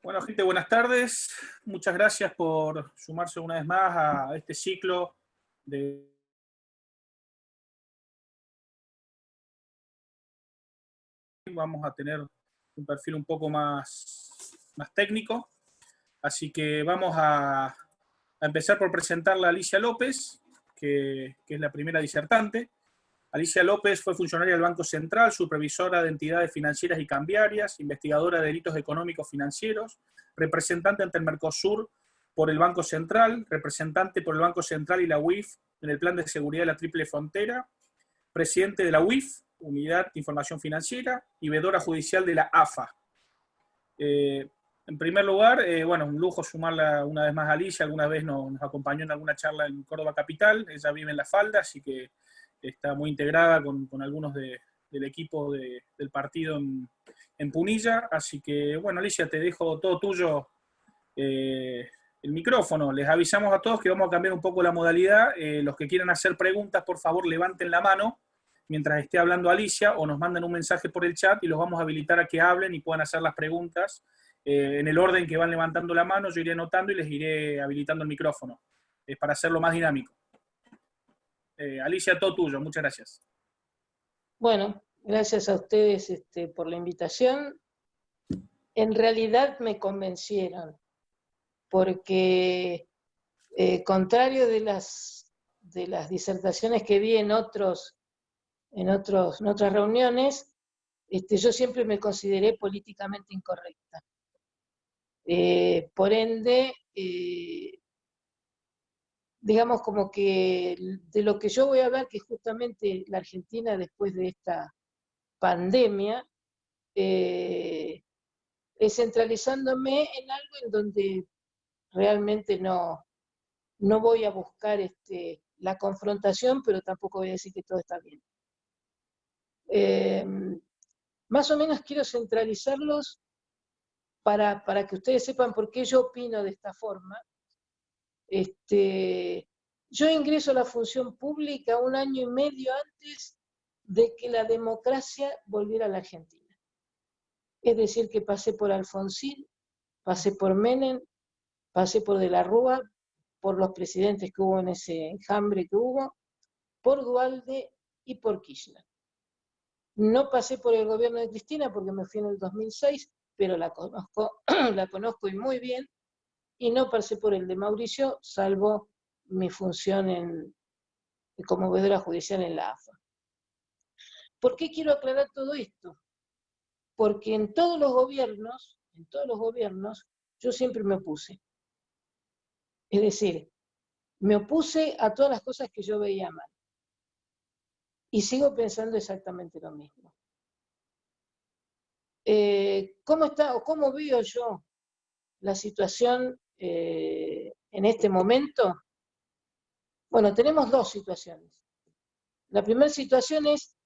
Bueno, gente, buenas tardes. Muchas gracias por sumarse una vez más a este ciclo de... Vamos a tener un perfil un poco más técnico, así que vamos a empezar por presentarla a Alicia López, que es la primera disertante. Alicia López fue funcionaria del Banco Central, supervisora de entidades financieras y cambiarias, investigadora de delitos económicos financieros, representante ante el Mercosur por el Banco Central, representante por el Banco Central y la UIF en el Plan de Seguridad de la Triple Frontera, presidente de la UIF, Unidad de Información Financiera, y vedora judicial de la AFA. En primer lugar, bueno, un lujo sumarla una vez más a Alicia. Alguna vez nos acompañó en alguna charla en Córdoba Capital. Ella vive en La Falda, así que está muy integrada con algunos del equipo del partido en Punilla. Así que, bueno, Alicia, te dejo todo tuyo el micrófono. Les avisamos a todos que vamos a cambiar un poco la modalidad. Los que quieran hacer preguntas, por favor, levanten la mano mientras esté hablando Alicia, o nos mandan un mensaje por el chat y los vamos a habilitar a que hablen y puedan hacer las preguntas en el orden que van levantando la mano. Yo iré anotando y les iré habilitando el micrófono para hacerlo más dinámico. Alicia, todo tuyo. Muchas gracias. Bueno, gracias a ustedes por la invitación. En realidad me convencieron, porque contrario de las disertaciones que vi en otras reuniones, yo siempre me consideré políticamente incorrecta. Por ende, digamos como que de lo que yo voy a hablar, que es justamente la Argentina después de esta pandemia, es centralizándome en algo en donde realmente no voy a buscar la confrontación, pero tampoco voy a decir que todo está bien. Más o menos quiero centralizarlos para que ustedes sepan por qué yo opino de esta forma. Yo ingreso a la función pública 1 año y medio antes de que la democracia volviera a la Argentina. Es decir, que pasé por Alfonsín, pasé por Menem, pasé por De la Rúa, por los presidentes que hubo en ese enjambre que hubo, por Duhalde y por Kirchner. No pasé por el gobierno de Cristina porque me fui en el 2006, pero la conozco y muy bien, y no pasé por el de Mauricio, salvo mi función como vedora judicial en la AFA. ¿Por qué quiero aclarar todo esto? Porque en todos los gobiernos, yo siempre me opuse. Es decir, me opuse a todas las cosas que yo veía mal. Y sigo pensando exactamente lo mismo. ¿Cómo está o cómo veo yo la situación en este momento? Bueno, tenemos 2 situaciones. La primera situación es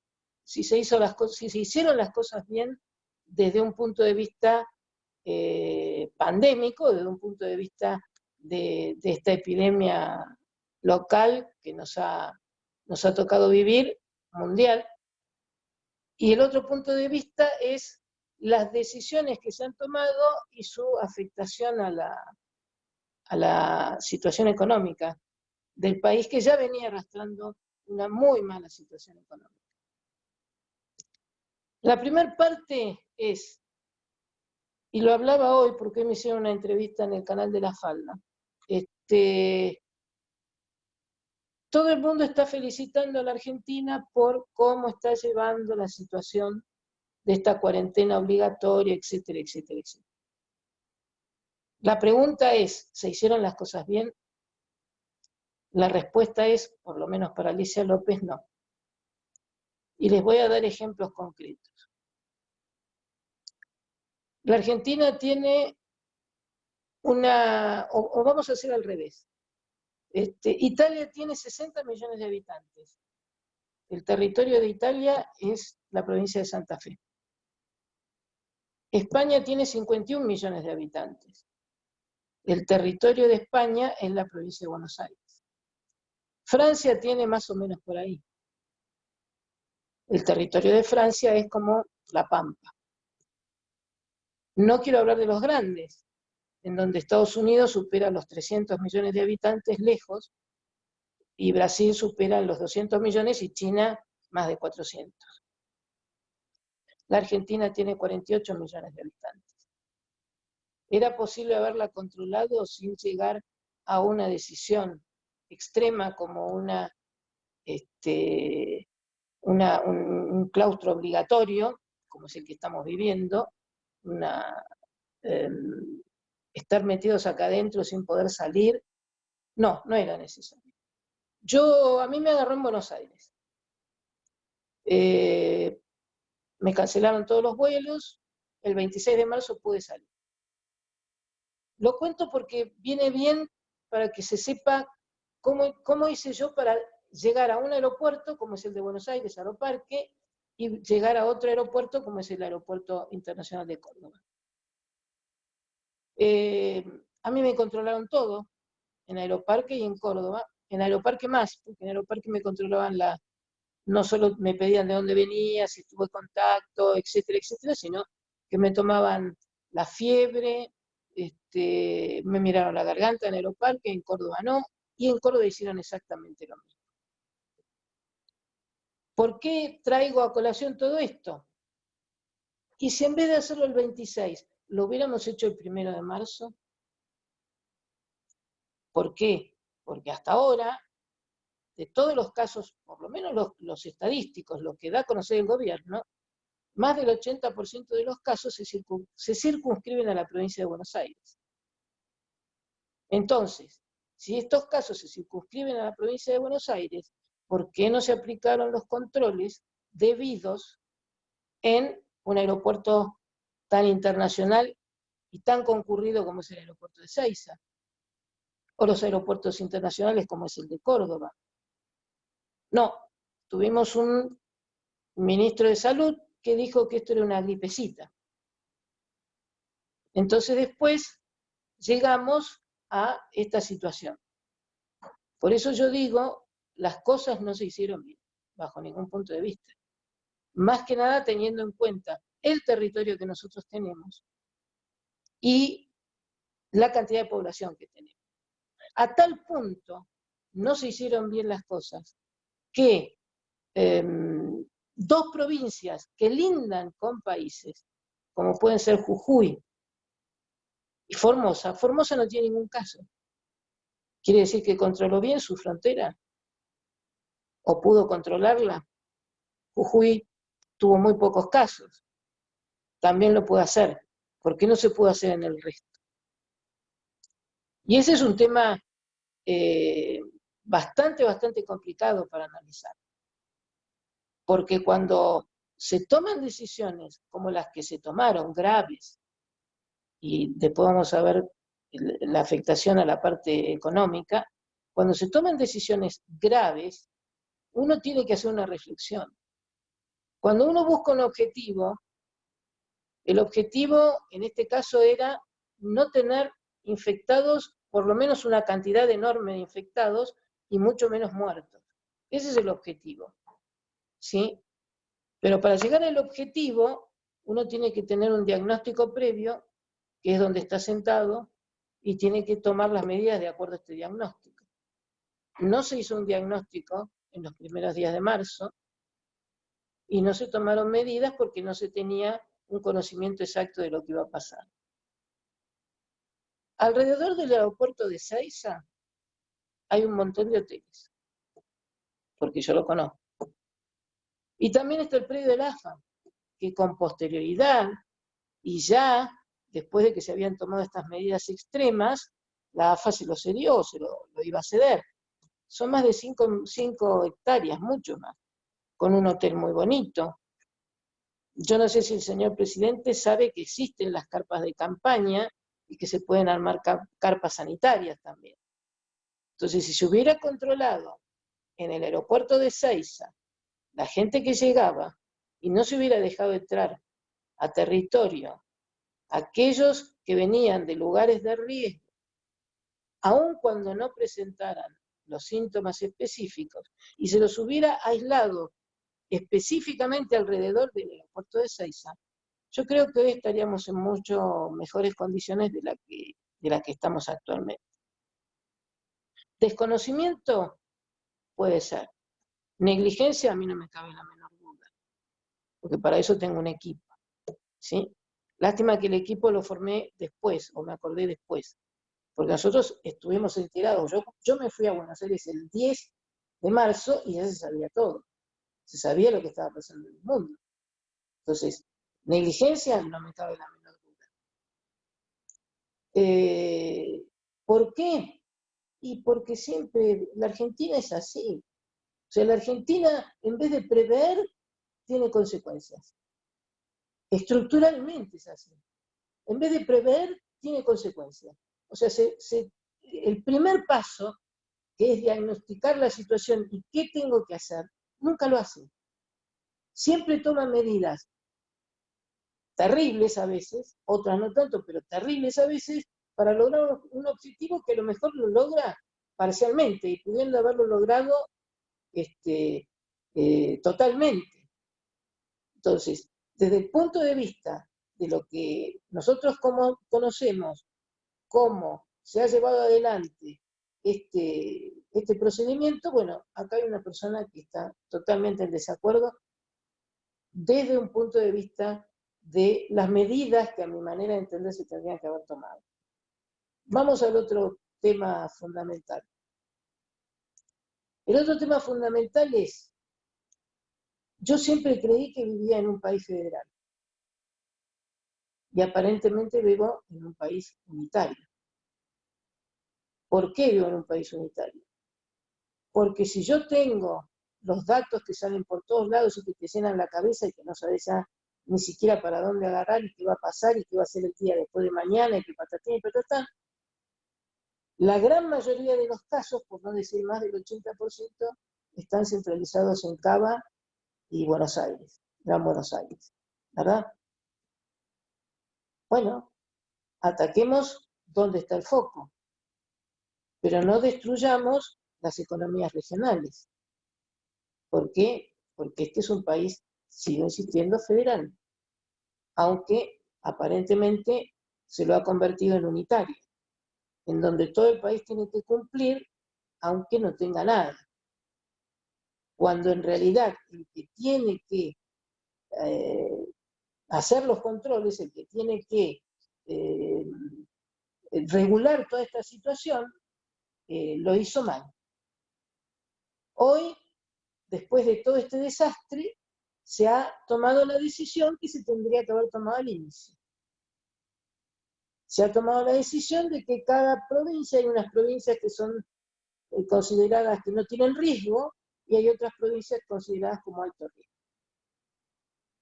si se hicieron las cosas bien desde un punto de vista pandémico, desde un punto de vista de esta epidemia local que nos ha tocado vivir, mundial. Y el otro punto de vista es las decisiones que se han tomado y su afectación a la situación económica del país, que ya venía arrastrando una muy mala situación económica. La primera parte es, y lo hablaba hoy porque me hicieron una entrevista en el canal de La Falda, todo el mundo está felicitando a la Argentina por cómo está llevando la situación de esta cuarentena obligatoria, etcétera, etcétera, etcétera. La pregunta es, ¿se hicieron las cosas bien? La respuesta es, por lo menos para Alicia López, no. Y les voy a dar ejemplos concretos. La Argentina tiene o vamos a hacer al revés. Italia tiene 60 millones de habitantes. El territorio de Italia es la provincia de Santa Fe. España tiene 51 millones de habitantes. El territorio de España es la provincia de Buenos Aires. Francia tiene más o menos por ahí. El territorio de Francia es como La Pampa. No quiero hablar de los grandes, en donde Estados Unidos supera los 300 millones de habitantes lejos, y Brasil supera los 200 millones y China más de 400. La Argentina tiene 48 millones de habitantes. ¿Era posible haberla controlado sin llegar a una decisión extrema como un claustro obligatorio, como es el que estamos viviendo, estar metidos acá adentro sin poder salir? No, no era necesario. A mí me agarró en Buenos Aires. Me cancelaron todos los vuelos, el 26 de marzo pude salir. Lo cuento porque viene bien para que se sepa cómo hice yo para llegar a un aeropuerto, como es el de Buenos Aires, Aeroparque, y llegar a otro aeropuerto, como es el Aeropuerto Internacional de Córdoba. A mí me controlaron todo, en Aeroparque y en Córdoba, en Aeroparque más, porque en Aeroparque me controlaban no solo me pedían de dónde venía, si estuve en contacto, etcétera, etcétera, sino que me tomaban la fiebre, me miraron la garganta en Aeroparque, en Córdoba no, y en Córdoba hicieron exactamente lo mismo. ¿Por qué traigo a colación todo esto? Y si en vez de hacerlo el 26, lo hubiéramos hecho el 1 de marzo, ¿por qué? Porque hasta ahora, de todos los casos, por lo menos los estadísticos, lo que da a conocer el gobierno, más del 80% de los casos se circunscriben a la provincia de Buenos Aires. Entonces, si estos casos se circunscriben a la provincia de Buenos Aires, ¿por qué no se aplicaron los controles debidos en un aeropuerto tan internacional y tan concurrido como es el aeropuerto de Ezeiza? O los aeropuertos internacionales como es el de Córdoba. No, tuvimos un ministro de Salud que dijo que esto era una gripecita. Entonces después llegamos a esta situación. Por eso yo digo, las cosas no se hicieron bien, bajo ningún punto de vista. Más que nada teniendo en cuenta el territorio que nosotros tenemos y la cantidad de población que tenemos. A tal punto no se hicieron bien las cosas que dos provincias que lindan con países, como pueden ser Jujuy y Formosa no tiene ningún caso. ¿Quiere decir que controló bien su frontera? ¿O pudo controlarla? Jujuy tuvo muy pocos casos. También lo puede hacer. ¿Por qué no se puede hacer en el resto? Y ese es un tema bastante complicado para analizar. Porque cuando se toman decisiones como las que se tomaron, graves, y después vamos a ver la afectación a la parte económica, cuando se toman decisiones graves, uno tiene que hacer una reflexión. Cuando uno busca un objetivo, el objetivo en este caso era no tener infectados, por lo menos una cantidad enorme de infectados y mucho menos muertos. Ese es el objetivo, ¿sí? Pero para llegar al objetivo, uno tiene que tener un diagnóstico previo, que es donde está sentado, y tiene que tomar las medidas de acuerdo a este diagnóstico. No se hizo un diagnóstico en los primeros días de marzo, y no se tomaron medidas porque no se tenía un conocimiento exacto de lo que iba a pasar. Alrededor del aeropuerto de Ezeiza hay un montón de hoteles, porque yo lo conozco. Y también está el predio del AFA, que con posterioridad, y ya después de que se habían tomado estas medidas extremas, la AFA se lo cedió, lo iba a ceder. Son más de 5 hectáreas, mucho más, con un hotel muy bonito. Yo no sé si el señor presidente sabe que existen las carpas de campaña y que se pueden armar carpas sanitarias también. Entonces, si se hubiera controlado en el aeropuerto de Ezeiza la gente que llegaba y no se hubiera dejado entrar a territorio aquellos que venían de lugares de riesgo, aun cuando no presentaran los síntomas específicos, y se los hubiera aislado específicamente alrededor del aeropuerto de Ezeiza, yo creo que hoy estaríamos en mucho mejores condiciones de la que de la que estamos actualmente. Desconocimiento puede ser. Negligencia a mí no me cabe la menor duda, porque para eso tengo un equipo, ¿sí? Lástima que el equipo lo formé después, o me acordé después, porque nosotros estuvimos enterados. Yo me fui a Buenos Aires el 10 de marzo y ya se sabía todo. Se sabía lo que estaba pasando en el mundo. Entonces, negligencia no me cabe la menor duda. ¿Por qué? Y porque siempre la Argentina es así. O sea, la Argentina, en vez de prever, tiene consecuencias. Estructuralmente es así. En vez de prever, tiene consecuencias. O sea, el primer paso, que es diagnosticar la situación y qué tengo que hacer, nunca lo hace. Siempre toma medidas terribles a veces, otras no tanto, pero terribles a veces, para lograr un objetivo que a lo mejor lo logra parcialmente y pudiendo haberlo logrado totalmente. Entonces, desde el punto de vista de lo que nosotros conocemos, cómo se ha llevado adelante este procedimiento, bueno, acá hay una persona que está totalmente en desacuerdo desde un punto de vista de las medidas que a mi manera de entender se tendrían que haber tomado. Vamos al otro tema fundamental. El otro tema fundamental es, yo siempre creí que vivía en un país federal y aparentemente vivo en un país unitario. ¿Por qué vivo en un país unitario? Porque si yo tengo los datos que salen por todos lados y que te llenan la cabeza y que no sabes ya ni siquiera para dónde agarrar y qué va a pasar y qué va a ser el día después de mañana y qué patatín y patatán, la gran mayoría de los casos, por no decir más del 80%, están centralizados en Cava y Buenos Aires, Gran Buenos Aires, ¿verdad? Bueno, ataquemos donde está el foco, pero no destruyamos las economías regionales. ¿Por qué? Porque este es un país, sigo insistiendo, federal, aunque aparentemente se lo ha convertido en unitario, en donde todo el país tiene que cumplir, aunque no tenga nada. Cuando en realidad el que tiene que hacer los controles, el que tiene que regular toda esta situación, lo hizo mal. Hoy, después de todo este desastre, se ha tomado la decisión que se tendría que haber tomado al inicio. Se ha tomado la decisión de que cada provincia, hay unas provincias que son consideradas que no tienen riesgo y hay otras provincias consideradas como alto riesgo.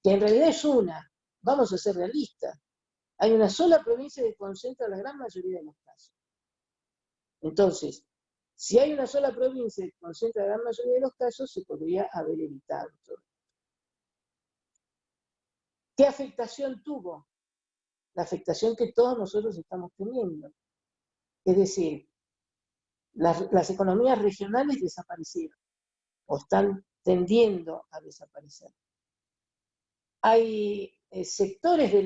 Que en realidad es una, vamos a ser realistas, hay una sola provincia que concentra la gran mayoría de los casos. Entonces, si hay una sola provincia que concentra la gran mayoría de los casos, se podría haber evitado todo. ¿Qué afectación tuvo? La afectación que todos nosotros estamos teniendo. Es decir, las economías regionales desaparecieron o están tendiendo a desaparecer. Hay sectores de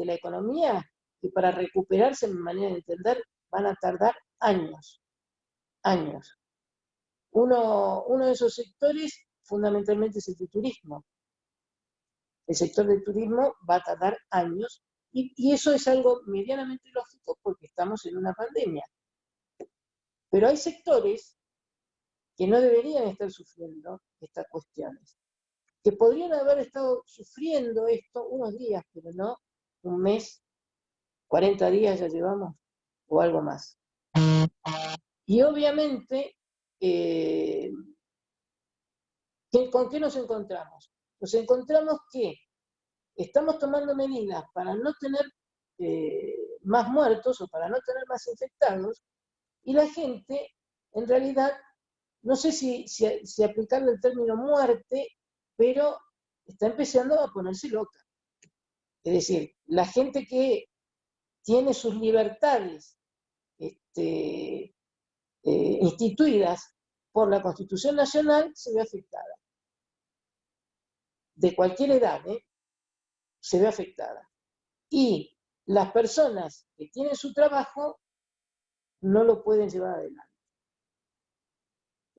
la economía que para recuperarse, en mi manera de entender, van a tardar años. Años. Uno de esos sectores fundamentalmente es el de turismo. El sector del turismo va a tardar años y eso es algo medianamente lógico porque estamos en una pandemia. Pero hay sectores que no deberían estar sufriendo estas cuestiones, que podrían haber estado sufriendo esto unos días, pero no un mes, 40 días ya llevamos, o algo más. Y obviamente, ¿con qué nos encontramos? Nos encontramos que estamos tomando medidas para no tener más muertos o para no tener más infectados, y la gente, en realidad, no sé si aplicarle el término muerte, pero está empezando a ponerse loca. Es decir, la gente que tiene sus libertades instituidas por la Constitución Nacional se ve afectada. De cualquier edad, se ve afectada. Y las personas que tienen su trabajo no lo pueden llevar adelante.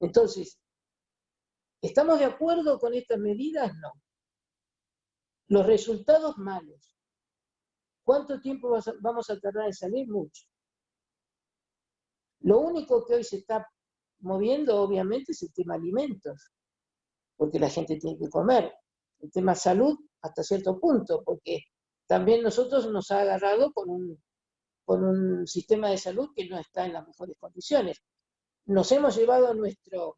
Entonces, ¿estamos de acuerdo con estas medidas? No. Los resultados malos. ¿Cuánto tiempo vamos a tardar en salir? Mucho. Lo único que hoy se está moviendo, obviamente, es el tema alimentos, porque la gente tiene que comer. El tema salud, hasta cierto punto, porque también nosotros nos ha agarrado con un sistema de salud que no está en las mejores condiciones. Nos hemos llevado nuestro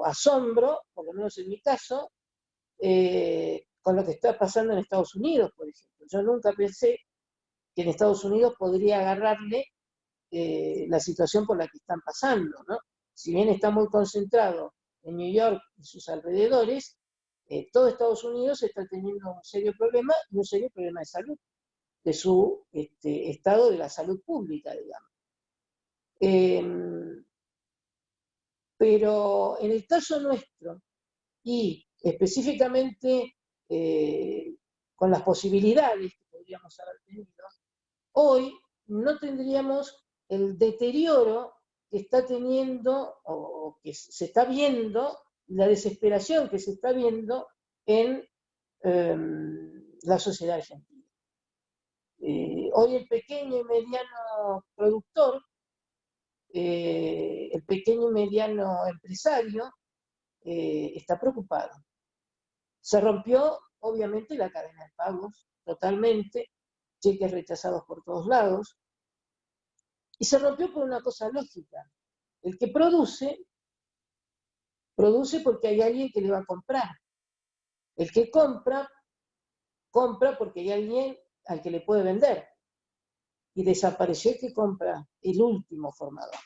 asombro, por lo menos en mi caso, con lo que está pasando en Estados Unidos, por ejemplo. Yo nunca pensé que en Estados Unidos podría agarrarle la situación por la que están pasando, ¿no? Si bien está muy concentrado en New York y sus alrededores, todo Estados Unidos está teniendo un serio problema y un serio problema de salud, de su estado de la salud pública, digamos. Pero en el caso nuestro, y específicamente con las posibilidades que podríamos haber tenido, hoy no tendríamos el deterioro que está teniendo o que se está viendo, la desesperación que se está viendo en la sociedad argentina. Hoy el pequeño y mediano productor, el pequeño y mediano empresario está preocupado. Se rompió, obviamente, la cadena de pagos totalmente, cheques rechazados por todos lados, y se rompió por una cosa lógica. El que produce porque hay alguien que le va a comprar. El que compra porque hay alguien al que le puede vender. Y desapareció el que compra, el último formador.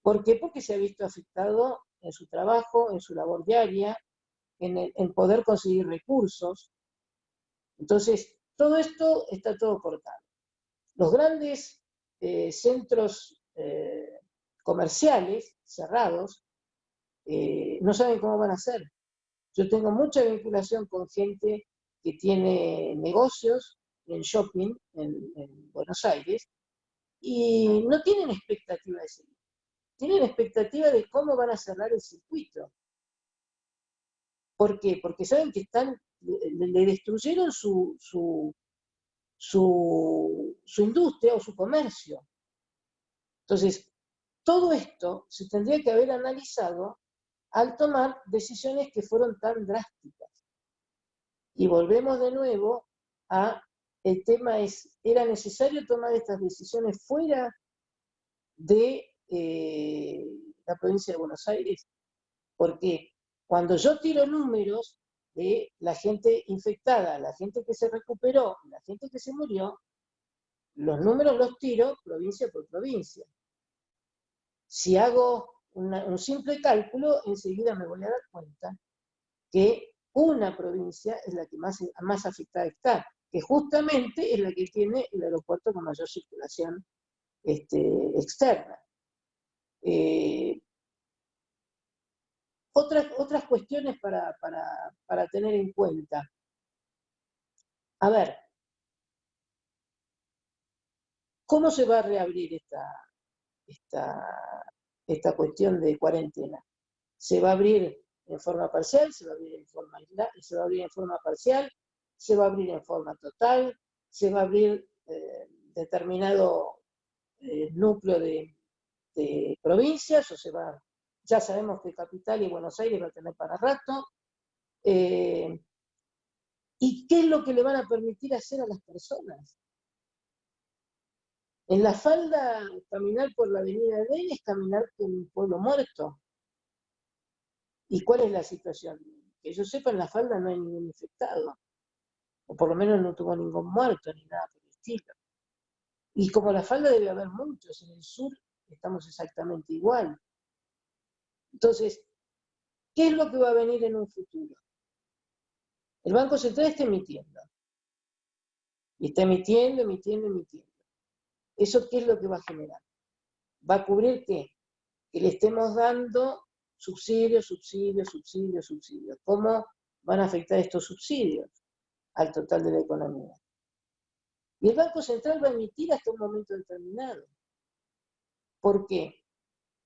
¿Por qué? Porque se ha visto afectado en su trabajo, en su labor diaria, en poder conseguir recursos. Entonces, todo esto está todo cortado. Los grandes centros comerciales cerrados no saben cómo van a hacer. Yo tengo mucha vinculación con gente que tiene negocios en shopping en Buenos Aires y no tienen expectativa de seguir. Tienen expectativa de cómo van a cerrar el circuito. ¿Por qué? Porque saben que le destruyeron su industria o su comercio. Entonces, todo esto se tendría que haber analizado al tomar decisiones que fueron tan drásticas. Y volvemos de nuevo el tema ¿era necesario tomar estas decisiones fuera de la provincia de Buenos Aires? Porque cuando yo tiro números de la gente infectada, la gente que se recuperó, la gente que se murió, los números los tiro provincia por provincia. Si hago un simple cálculo, enseguida me voy a dar cuenta que una provincia es la que más afectada está, que justamente es la que tiene el aeropuerto con mayor circulación externa. Otras cuestiones para tener en cuenta. A ver, ¿cómo se va a reabrir esta cuestión de cuarentena? ¿Se va a abrir en forma parcial? ¿Se va a abrir en forma aislada? ¿Se va a abrir en forma parcial? ¿Se va a abrir en forma total? ¿Se va a abrir determinado núcleo de provincias? ¿O se va? Ya sabemos que Capital y Buenos Aires va a tener para rato. ¿Y qué es lo que le van a permitir hacer a las personas? En La Falda, caminar por la avenida de es caminar con un pueblo muerto. ¿Y cuál es la situación? Que yo sepa, en La Falda no hay ningún infectado. O por lo menos no tuvo ningún muerto ni nada por el estilo. Y como La Falda debe haber muchos, en el sur estamos exactamente igual. Entonces, ¿qué es lo que va a venir en un futuro? El Banco Central está emitiendo. Y está emitiendo. ¿Eso qué es lo que va a generar? ¿Va a cubrir qué? Que le estemos dando subsidios. ¿Cómo van a afectar estos subsidios al total de la economía? Y el Banco Central va a emitir hasta un momento determinado. ¿Por qué?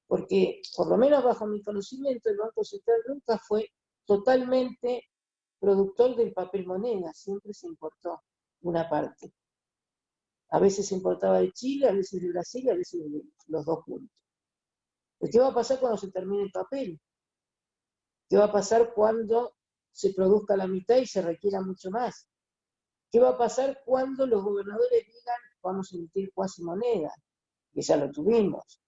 Porque, por lo menos bajo mi conocimiento, el Banco Central nunca fue totalmente productor del papel moneda, siempre se importó una parte. A veces se importaba de Chile, a veces de Brasil, a veces de los dos juntos. ¿Qué va a pasar cuando se termine el papel? ¿Qué va a pasar cuando se produzca la mitad y se requiera mucho más? ¿Qué va a pasar cuando los gobernadores digan vamos a emitir cuasi moneda? Que ya lo tuvimos.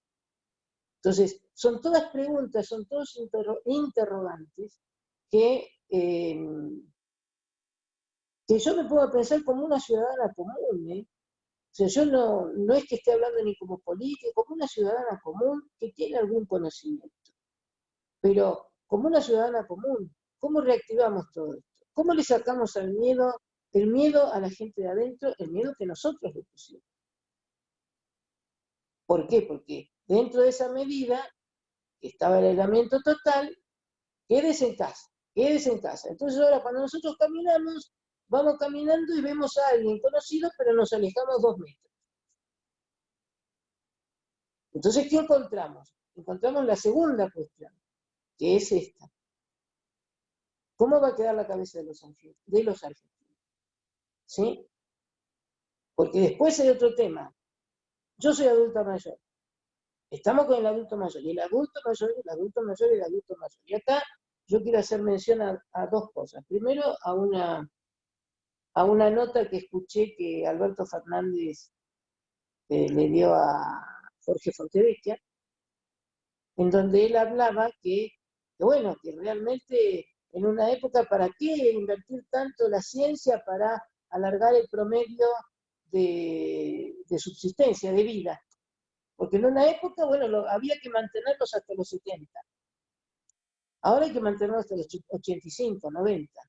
Entonces, son todas preguntas, son todos interrogantes que yo me puedo pensar como una ciudadana común, ¿eh? O sea, yo no es que esté hablando ni como político, como una ciudadana común que tiene algún conocimiento. Pero como una ciudadana común, ¿cómo reactivamos todo esto? ¿Cómo le sacamos el miedo a la gente de adentro, el miedo que nosotros le pusimos? ¿Por qué? Porque dentro de esa medida estaba el aislamiento total, quédese en casa, quédese en casa. Entonces ahora cuando nosotros caminamos, vamos caminando y vemos a alguien conocido, pero nos alejamos 2 metros. Entonces, ¿qué encontramos? Encontramos la segunda cuestión, que es esta. ¿Cómo va a quedar la cabeza de los argentinos? ¿Sí? Porque después hay otro tema. Yo soy adulta mayor. Estamos con el adulto mayor. Y el adulto mayor, el adulto mayor, el adulto mayor. Y acá yo quiero hacer mención a dos cosas. Primero, a una nota que escuché que Alberto Fernández le dio a Jorge Fontevecchia, en donde él hablaba que realmente en una época, ¿para qué invertir tanto la ciencia para alargar el promedio de subsistencia, de vida? Porque en una época, había que mantenerlos hasta los 70. Ahora hay que mantenerlos hasta los 85, 90.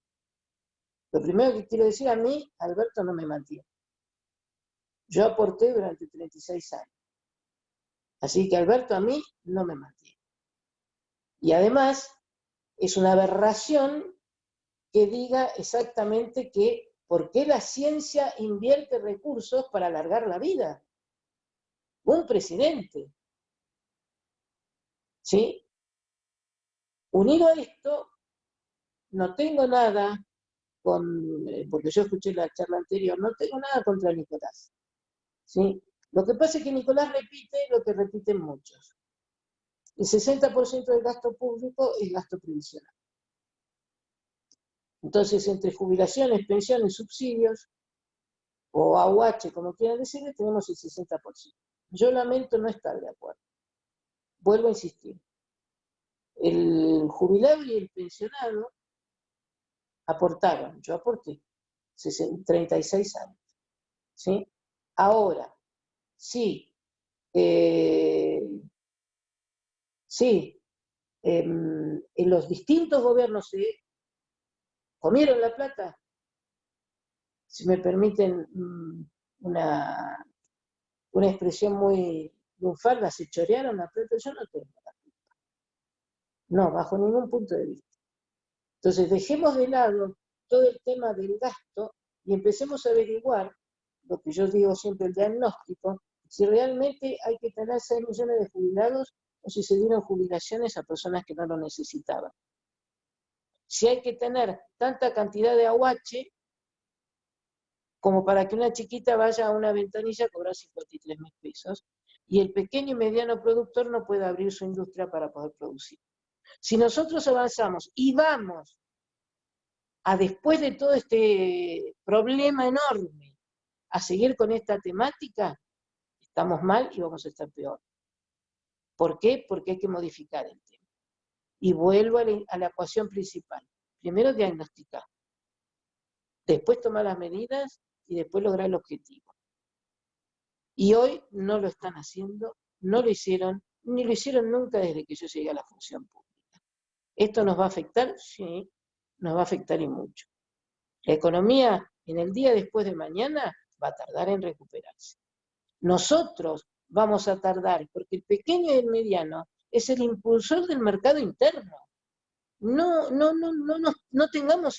Lo primero que quiero decir, a mí, Alberto no me mantiene. Yo aporté durante 36 años. Así que Alberto a mí no me mantiene. Y además, es una aberración que diga exactamente que por qué la ciencia invierte recursos para alargar la vida. Un presidente. ¿Sí? Unido a esto, no tengo nada porque yo escuché la charla anterior, no tengo nada contra Nicolás. ¿Sí? Lo que pasa es que Nicolás repite lo que repiten muchos. El 60% del gasto público es gasto previsional. Entonces, entre jubilaciones, pensiones, subsidios, o AUH, como quieran decirle, tenemos el 60%. Yo lamento no estar de acuerdo. Vuelvo a insistir. El jubilado y el pensionado aportaron, yo aporté 36 años. ¿Sí? Ahora, sí, en los distintos gobiernos se comieron la plata, si me permiten una expresión muy lunfarda, se chorearon la plata, yo no tengo la culpa. No, bajo ningún punto de vista. Entonces, dejemos de lado todo el tema del gasto y empecemos a averiguar, lo que yo digo siempre, el diagnóstico, si realmente hay que tener 6 millones de jubilados o si se dieron jubilaciones a personas que no lo necesitaban. Si hay que tener tanta cantidad de AUH como para que una chiquita vaya a una ventanilla a cobrar 53.000 pesos y el pequeño y mediano productor no pueda abrir su industria para poder producir. Si nosotros avanzamos y vamos después de todo este problema enorme, a seguir con esta temática, estamos mal y vamos a estar peor. ¿Por qué? Porque hay que modificar el tema. Y vuelvo a la ecuación principal. Primero diagnosticar, después tomar las medidas y después lograr el objetivo. Y hoy no lo están haciendo, no lo hicieron, ni lo hicieron nunca desde que yo llegué a la función pública. ¿Esto nos va a afectar? Sí, nos va a afectar y mucho. La economía en el día después de mañana va a tardar en recuperarse. Nosotros vamos a tardar, porque el pequeño y el mediano es el impulsor del mercado interno. No tengamos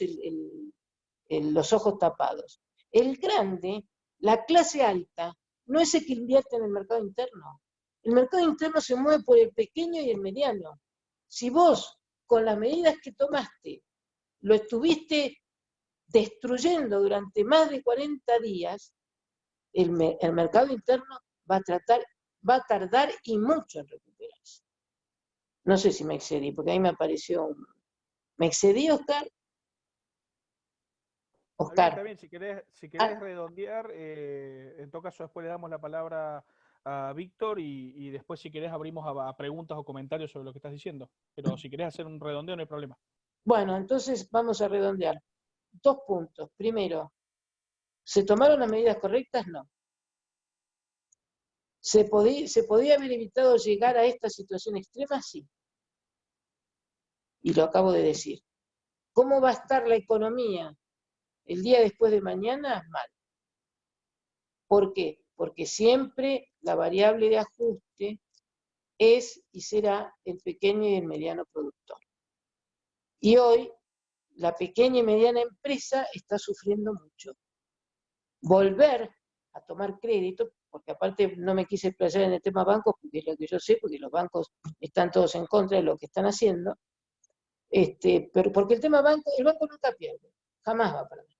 los ojos tapados. El grande La clase alta no es el que invierte en el mercado interno. El mercado interno se mueve por el pequeño y el mediano. Si vos, con las medidas que tomaste, lo estuviste destruyendo durante más de 40 días, el mercado interno va a tardar y mucho en recuperarse. No sé si me excedí, porque ahí me apareció ¿Me excedí, Oscar? Oscar. Está bien, si querés redondear, en todo caso después le damos la palabra a Víctor y después si querés abrimos a preguntas o comentarios sobre lo que estás diciendo. Pero si querés hacer un redondeo no hay problema. Bueno, entonces vamos a redondear. 2 puntos. Primero, ¿se tomaron las medidas correctas? No. ¿Se podía haber evitado llegar a esta situación extrema? Sí. Y lo acabo de decir. ¿Cómo va a estar la economía el día después de mañana? Mal. ¿Por qué? Porque siempre la variable de ajuste es y será el pequeño y el mediano productor. Y hoy la pequeña y mediana empresa está sufriendo mucho. Volver a tomar crédito, porque aparte no me quise explayar en el tema bancos, porque es lo que yo sé, porque los bancos están todos en contra de lo que están haciendo, pero porque el banco nunca pierde, jamás va a perder.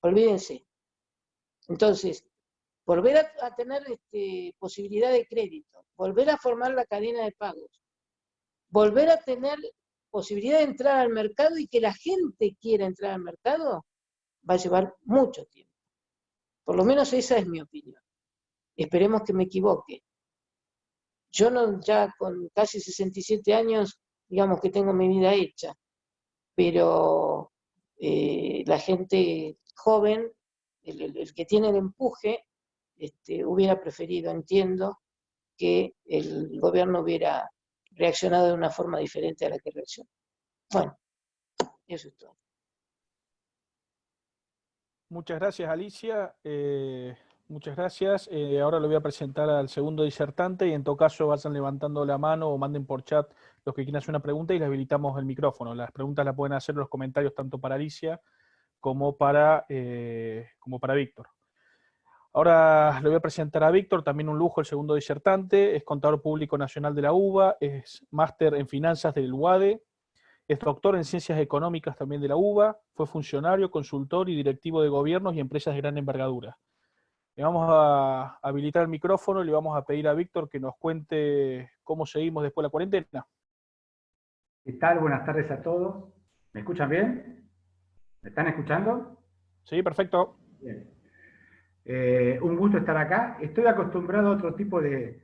Olvídense. Entonces, volver a tener posibilidad de crédito, volver a formar la cadena de pagos, volver a tener posibilidad de entrar al mercado y que la gente quiera entrar al mercado, va a llevar mucho tiempo. Por lo menos esa es mi opinión. Esperemos que me equivoque. Yo no, ya con casi 67 años, digamos que tengo mi vida hecha, pero la gente joven, el que tiene el empuje, hubiera preferido, entiendo, que el gobierno hubiera reaccionado de una forma diferente a la que reaccionó. Bueno, eso es todo. Muchas gracias, Alicia. Muchas gracias. Ahora le voy a presentar al segundo disertante y en todo caso vayan levantando la mano o manden por chat los que quieran hacer una pregunta y les habilitamos el micrófono. Las preguntas las pueden hacer en los comentarios tanto para Alicia como para Víctor. Ahora le voy a presentar a Víctor, también un lujo, el segundo disertante. Es contador público nacional de la UBA, es máster en finanzas del UADE, es doctor en ciencias económicas también de la UBA, fue funcionario, consultor y directivo de gobiernos y empresas de gran envergadura. Le vamos a habilitar el micrófono y le vamos a pedir a Víctor que nos cuente cómo seguimos después de la cuarentena. ¿Qué tal? Buenas tardes a todos. ¿Me escuchan bien? ¿Me están escuchando? Sí, perfecto. Bien. Un gusto estar acá. Estoy acostumbrado a otro tipo de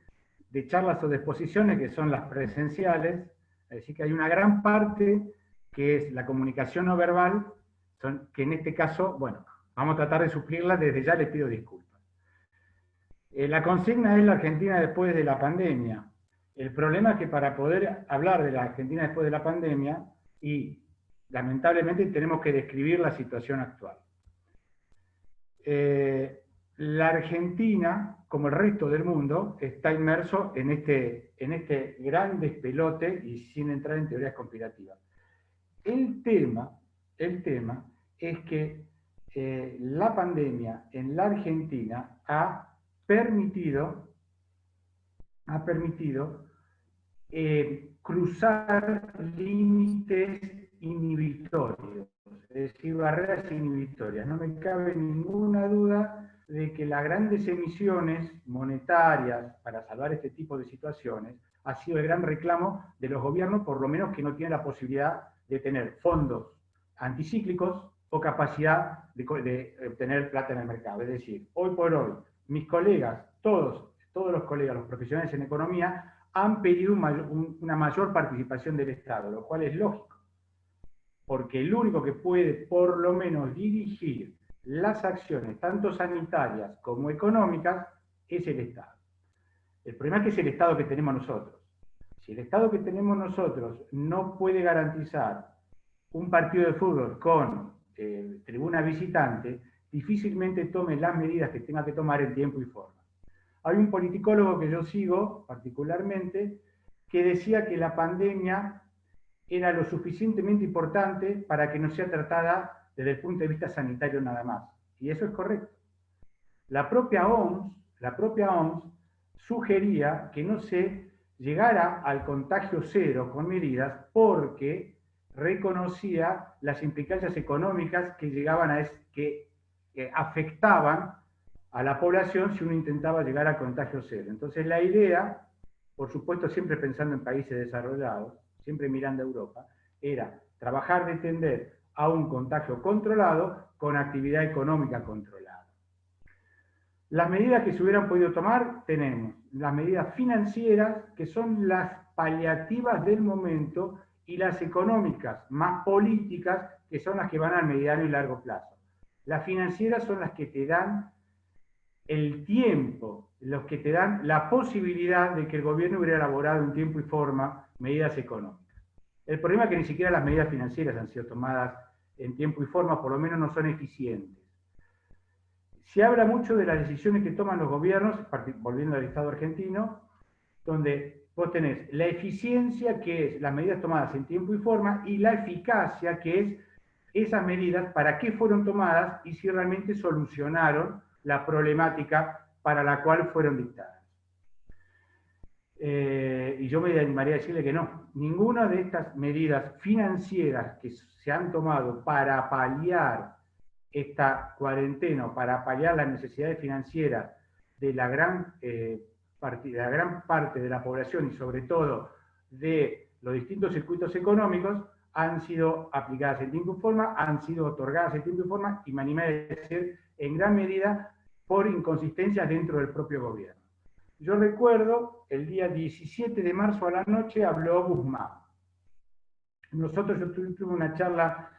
charlas o de exposiciones que son las presenciales, así que hay una gran parte que es la comunicación no verbal, que en este caso, bueno, vamos a tratar de suplirla, desde ya les pido disculpas. La consigna es la Argentina después de la pandemia. El problema es que para poder hablar de la Argentina después de la pandemia, y lamentablemente tenemos que describir la situación actual. La Argentina, como el resto del mundo, está inmerso en este gran despelote y sin entrar en teorías conspirativas. El tema es que la pandemia en la Argentina ha permitido cruzar límites inhibitorios, es decir, barreras inhibitorias. No me cabe ninguna duda de que las grandes emisiones monetarias para salvar este tipo de situaciones ha sido el gran reclamo de los gobiernos, por lo menos que no tienen la posibilidad de tener fondos anticíclicos o capacidad de obtener plata en el mercado. Es decir, hoy por hoy, mis colegas, todos los colegas, los profesionales en economía, han pedido una mayor participación del Estado, lo cual es lógico, porque el único que puede por lo menos dirigir las acciones, tanto sanitarias como económicas, es el Estado. El problema es que es el Estado que tenemos nosotros. Si el Estado que tenemos nosotros no puede garantizar un partido de fútbol con tribuna visitante, difícilmente tome las medidas que tenga que tomar en tiempo y forma. Hay un politicólogo que yo sigo particularmente que decía que la pandemia era lo suficientemente importante para que no sea tratada desde el punto de vista sanitario nada más. Y eso es correcto. La propia OMS sugería que no se llegara al contagio cero con medidas porque reconocía las implicancias económicas que llegaban que afectaban a la población si uno intentaba llegar al contagio cero. Entonces la idea, por supuesto siempre pensando en países desarrollados, siempre mirando a Europa, era trabajar de tender a un contagio controlado con actividad económica controlada. Las medidas que se hubieran podido tomar, tenemos las medidas financieras, que son las paliativas del momento, y las económicas, más políticas, que son las que van al mediano y largo plazo. Las financieras son las que te dan el tiempo, los que te dan la posibilidad de que el gobierno hubiera elaborado en tiempo y forma medidas económicas. El problema es que ni siquiera las medidas financieras han sido tomadas en tiempo y forma, por lo menos no son eficientes. Se habla mucho de las decisiones que toman los gobiernos, volviendo al Estado argentino, donde vos tenés la eficiencia, que es las medidas tomadas en tiempo y forma, y la eficacia, que es esas medidas, para qué fueron tomadas y si realmente solucionaron la problemática para la cual fueron dictadas. Y yo me animaría a decirle que no. Ninguna de estas medidas financieras que se han tomado para paliar esta cuarentena, para paliar las necesidades financieras de la gran parte de la población y sobre todo de los distintos circuitos económicos, han sido aplicadas en tiempo y forma, han sido otorgadas en tiempo y forma, y me animé a decir, en gran medida, por inconsistencias dentro del propio gobierno. Yo recuerdo, el día 17 de marzo a la noche habló Guzmán. Yo tuve una charla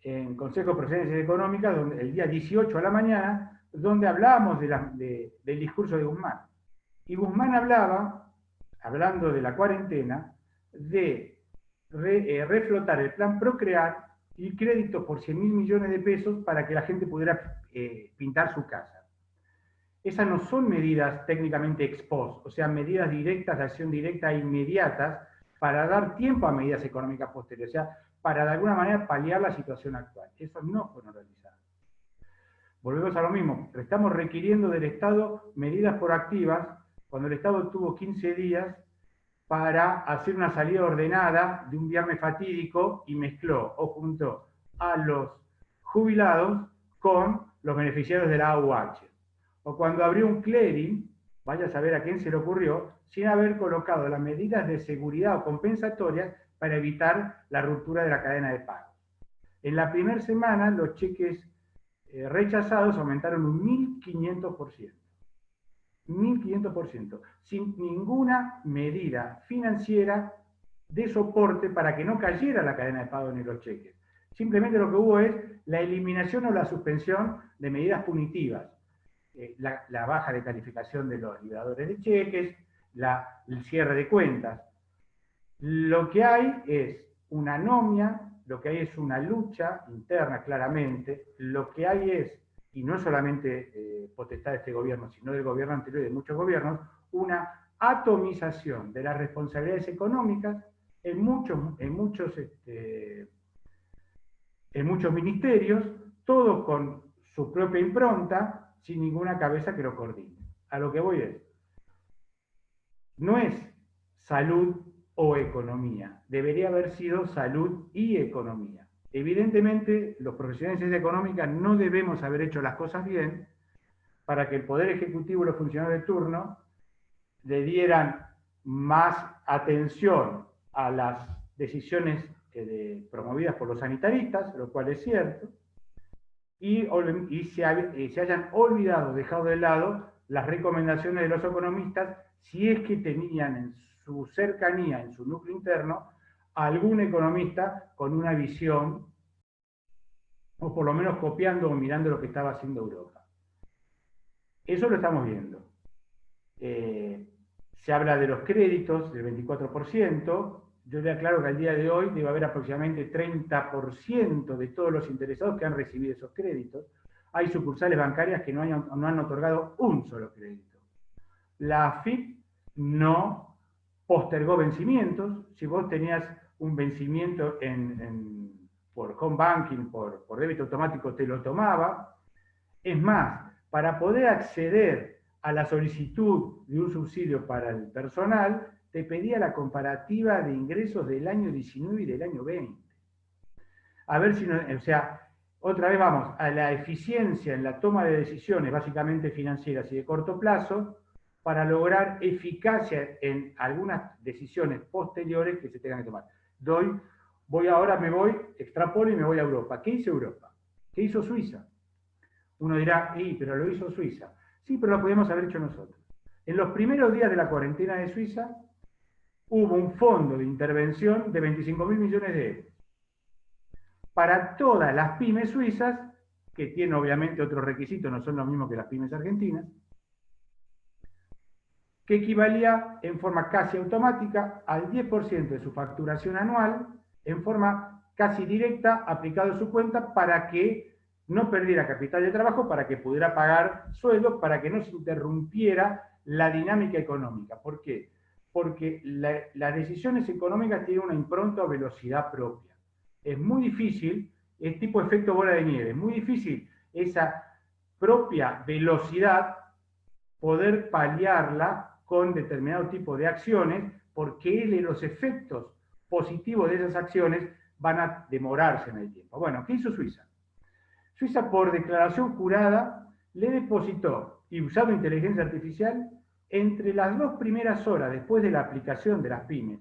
en Consejo de Procedencias Económicas, el día 18 a la mañana, donde hablábamos del discurso de Guzmán. Y Guzmán hablaba, hablando de la cuarentena, de reflotar el plan Procrear y crédito por 100.000 millones de pesos para que la gente pudiera pintar su casa. Esas no son medidas técnicamente ex post, o sea, medidas directas, de acción directa e inmediatas, para dar tiempo a medidas económicas posteriores, o sea, para de alguna manera paliar la situación actual. Eso no fueron realizadas. Volvemos a lo mismo, estamos requiriendo del Estado medidas proactivas, cuando el Estado tuvo 15 días para hacer una salida ordenada de un viernes fatídico y mezcló o juntó a los jubilados con los beneficiarios de la AUH. O cuando abrió un clearing, vaya a saber a quién se le ocurrió, sin haber colocado las medidas de seguridad o compensatorias para evitar la ruptura de la cadena de pagos. En la primera semana, los cheques rechazados aumentaron un 1.500%. 1.500%, sin ninguna medida financiera de soporte para que no cayera la cadena de pago ni los cheques. Simplemente lo que hubo es la eliminación o la suspensión de medidas punitivas. La baja de calificación de los liberadores de cheques, el cierre de cuentas. Lo que hay es una anomia, lo que hay es una lucha interna claramente, lo que hay es, y no solamente potestad de este gobierno, sino del gobierno anterior y de muchos gobiernos, una atomización de las responsabilidades económicas en muchos ministerios, todos con su propia impronta, sin ninguna cabeza que lo coordine. A lo que voy es, no es salud o economía, debería haber sido salud y economía. Evidentemente, los profesionales de ciencia económica no debemos haber hecho las cosas bien para que el Poder Ejecutivo y los funcionarios de turno le dieran más atención a las decisiones promovidas por los sanitaristas, lo cual es cierto, y se hayan olvidado, dejado de lado las recomendaciones de los economistas, si es que tenían en su cercanía, en su núcleo interno, algún economista con una visión, o por lo menos copiando o mirando lo que estaba haciendo Europa. Eso lo estamos viendo. Se habla de los créditos del 24%, yo le aclaro que al día de hoy debe haber aproximadamente 30% de todos los interesados que han recibido esos créditos. Hay sucursales bancarias que no han otorgado un solo crédito. La AFIP no postergó vencimientos. Si vos tenías un vencimiento por home banking, por débito automático, te lo tomaba. Es más, para poder acceder a la solicitud de un subsidio para el personal, te pedía la comparativa de ingresos del año 19 y del año 20. A ver si no, o sea, otra vez vamos a la eficiencia en la toma de decisiones, básicamente financieras y de corto plazo, para lograr eficacia en algunas decisiones posteriores que se tengan que tomar. Ahora me voy, extrapolo y me voy a Europa. ¿Qué hizo Europa? ¿Qué hizo Suiza? Uno dirá, pero lo hizo Suiza. Sí, pero lo podíamos haber hecho nosotros. En los primeros días de la cuarentena de Suiza, hubo un fondo de intervención de 25.000 millones de euros para todas las pymes suizas, que tienen obviamente otros requisitos, no son los mismos que las pymes argentinas, que equivalía en forma casi automática al 10% de su facturación anual, en forma casi directa, aplicado a su cuenta, para que no perdiera capital de trabajo, para que pudiera pagar sueldos, para que no se interrumpiera la dinámica económica. ¿Por qué? Porque las decisiones económicas tienen una impronta o velocidad propia. Es muy difícil, es tipo efecto bola de nieve, es muy difícil esa propia velocidad poder paliarla con determinado tipo de acciones, porque los efectos positivos de esas acciones van a demorarse en el tiempo. Bueno, ¿qué hizo Suiza? Suiza, por declaración jurada, le depositó, y usando inteligencia artificial, entre las 2 primeras horas después de la aplicación de las pymes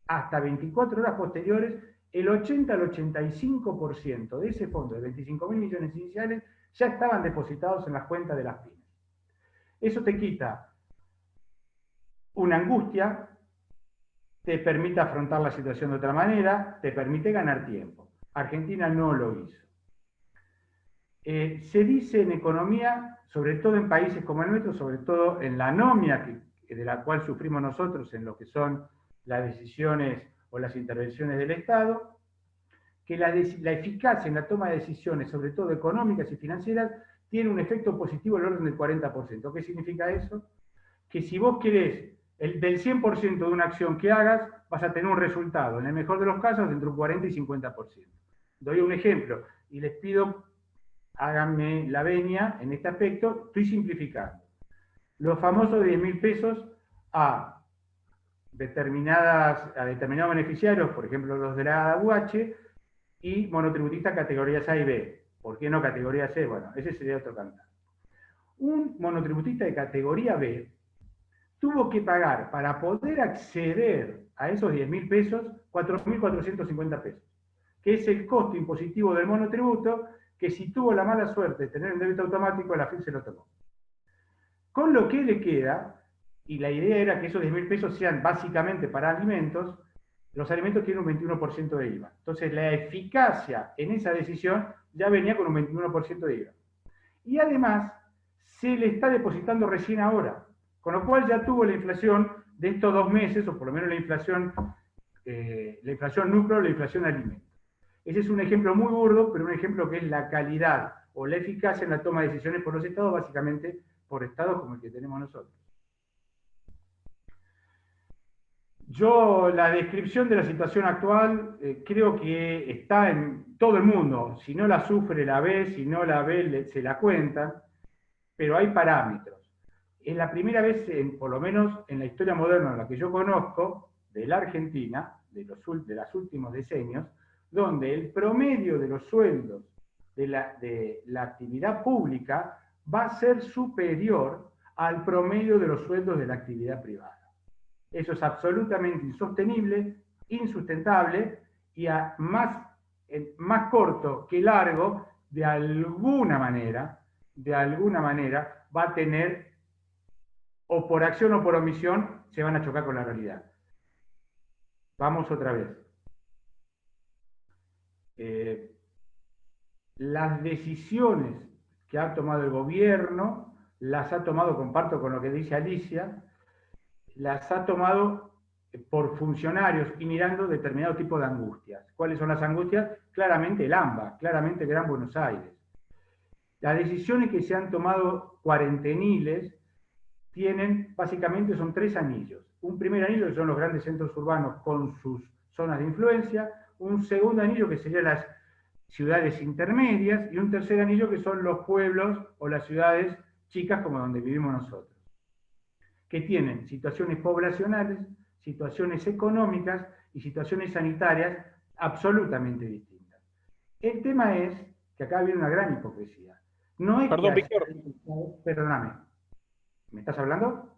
hasta 24 horas posteriores, el 80 al 85% de ese fondo de 25.000 millones iniciales ya estaban depositados en las cuentas de las pymes. Eso te quita una angustia, te permite afrontar la situación de otra manera, te permite ganar tiempo. Argentina no lo hizo. Se dice en economía, sobre todo en países como el nuestro, sobre todo en la anomia de la cual sufrimos nosotros en lo que son las decisiones o las intervenciones del Estado, que la eficacia en la toma de decisiones, sobre todo económicas y financieras, tiene un efecto positivo del orden del 40%. ¿Qué significa eso? Que si vos querés del 100% de una acción que hagas, vas a tener un resultado, en el mejor de los casos, entre un 40 y 50%. Doy un ejemplo, y les pido, háganme la venia en este aspecto, estoy simplificando. Los famosos 10.000 pesos a determinados beneficiarios, por ejemplo los de la AUH, y monotributistas categorías A y B. ¿Por qué no categoría C? Bueno, ese sería otro cantar. Un monotributista de categoría B tuvo que pagar, para poder acceder a esos 10.000 pesos, 4.450 pesos, que es el costo impositivo del monotributo, que si tuvo la mala suerte de tener un débito automático, la FIP se lo tomó. Con lo que le queda, y la idea era que esos 10.000 pesos sean básicamente para alimentos, los alimentos tienen un 21% de IVA. Entonces la eficacia en esa decisión ya venía con un 21% de IVA. Y además, se le está depositando recién ahora, con lo cual ya tuvo la inflación de estos 2 meses, o por lo menos la inflación núcleo, la inflación alimentos. Ese es un ejemplo muy burdo, pero un ejemplo que es la calidad o la eficacia en la toma de decisiones por los estados, básicamente por estados como el que tenemos nosotros. Yo, la descripción de la situación actual, creo que está en todo el mundo. Si no la sufre, la ve, si no la ve, se la cuenta, pero hay parámetros. Es la primera vez, por lo menos en la historia moderna, en la que yo conozco, de la Argentina, de los últimos decenios, donde el promedio de los sueldos de la actividad pública va a ser superior al promedio de los sueldos de la actividad privada. Eso es absolutamente insostenible, insustentable, y más corto que largo, de alguna manera, va a tener, o por acción o por omisión, se van a chocar con la realidad. Vamos otra vez. Las decisiones que ha tomado el gobierno, las ha tomado, comparto con lo que dice Alicia, las ha tomado por funcionarios y mirando determinado tipo de angustias. ¿Cuáles son las angustias? Claramente el AMBA, claramente el Gran Buenos Aires. Las decisiones que se han tomado cuarenteniles básicamente son 3 anillos. Un primer anillo que son los grandes centros urbanos con sus zonas de influencia, un segundo anillo que serían las ciudades intermedias, y un tercer anillo que son los pueblos o las ciudades chicas como donde vivimos nosotros, que tienen situaciones poblacionales, situaciones económicas y situaciones sanitarias absolutamente distintas. El tema es que acá viene una gran hipocresía. No es Perdón, que Víctor. perdóname, ¿me estás hablando?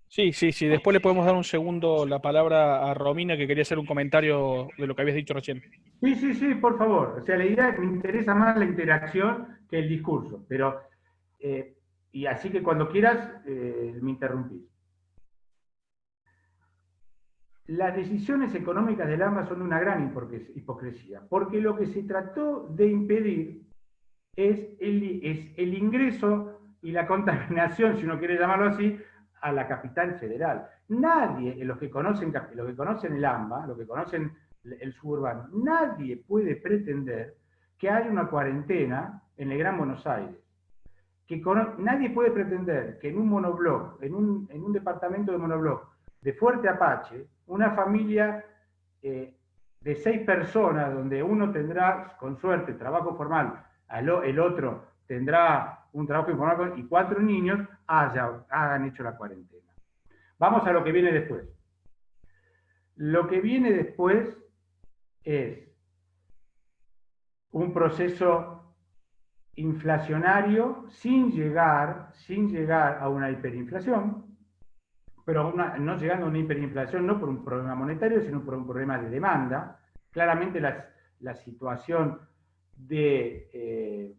Sí. Después le podemos dar un segundo la palabra a Romina, que quería hacer un comentario de lo que habías dicho recién. Sí, por favor. O sea, la idea es que me interesa más la interacción que el discurso. Pero, y así que cuando quieras, me interrumpís. Las decisiones económicas del AMBA son una gran hipocresía, porque lo que se trató de impedir es el ingreso y la contaminación, si uno quiere llamarlo así, a la capital federal. Nadie, los que conocen el AMBA, los que conocen el suburbano, nadie puede pretender que haya una cuarentena en el Gran Buenos Aires. Nadie puede pretender que en un monobloc, en un departamento de monobloc de Fuerte Apache, una familia de 6 personas, donde uno tendrá, con suerte, trabajo formal, el otro tendrá un trabajo informal y 4 niños, hagan hecho la cuarentena. Vamos a lo que viene después. Lo que viene después es un proceso inflacionario sin llegar a una hiperinflación, pero no llegando a una hiperinflación no por un problema monetario, sino por un problema de demanda. Claramente la situación de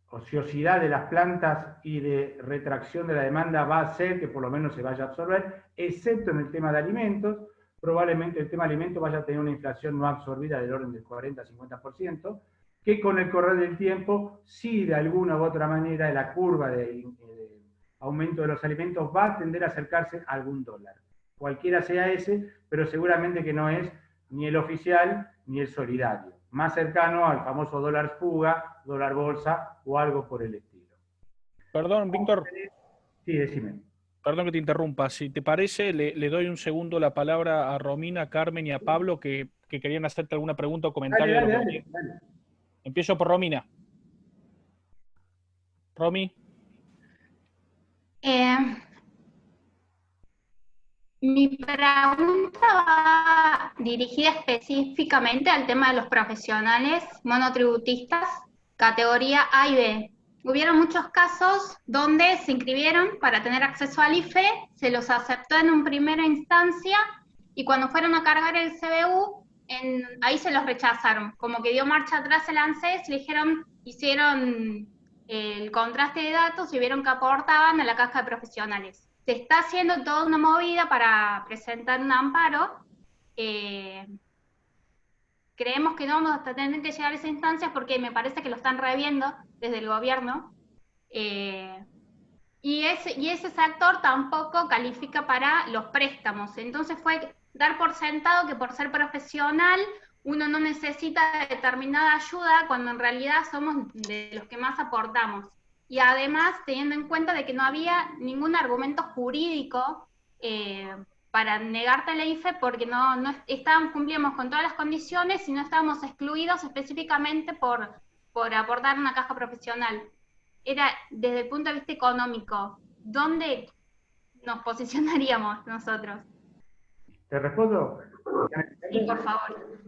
ociosidad de las plantas y de retracción de la demanda va a hacer que por lo menos se vaya a absorber, excepto en el tema de alimentos. Probablemente el tema de alimentos vaya a tener una inflación no absorbida del orden del 40-50%, que con el correr del tiempo, sí de alguna u otra manera la curva de aumento de los alimentos va a tender a acercarse a algún dólar. Cualquiera sea ese, pero seguramente que no es ni el oficial ni el solidario. Más cercano al famoso dólar fuga, dólar bolsa o algo por el estilo. Perdón, Víctor. Sí, decime. Perdón que te interrumpa. Si te parece, le doy un segundo la palabra a Romina, a Carmen y a Pablo que querían hacerte alguna pregunta o comentario. Dale. Empiezo por Romina. Romy. Mi pregunta va dirigida específicamente al tema de los profesionales monotributistas, categoría A y B. Hubieron muchos casos donde se inscribieron para tener acceso al IFE, se los aceptó en una primera instancia y cuando fueron a cargar el CBU, ahí se los rechazaron. Como que dio marcha atrás el ANSES, le hicieron el contraste de datos y vieron que aportaban a la caja de profesionales. Se está haciendo toda una movida para presentar un amparo. Creemos que no vamos a tener que llegar a esa instancia porque me parece que lo están reviendo desde el gobierno. Y ese sector tampoco califica para los préstamos. Entonces fue dar por sentado que por ser profesional uno no necesita determinada ayuda cuando en realidad somos de los que más aportamos. Y además teniendo en cuenta de que no había ningún argumento jurídico para negarte la IFE porque cumplíamos con todas las condiciones y no estábamos excluidos específicamente por aportar una caja profesional. Era desde el punto de vista económico, ¿dónde nos posicionaríamos nosotros? ¿Te respondo? Sí, por favor.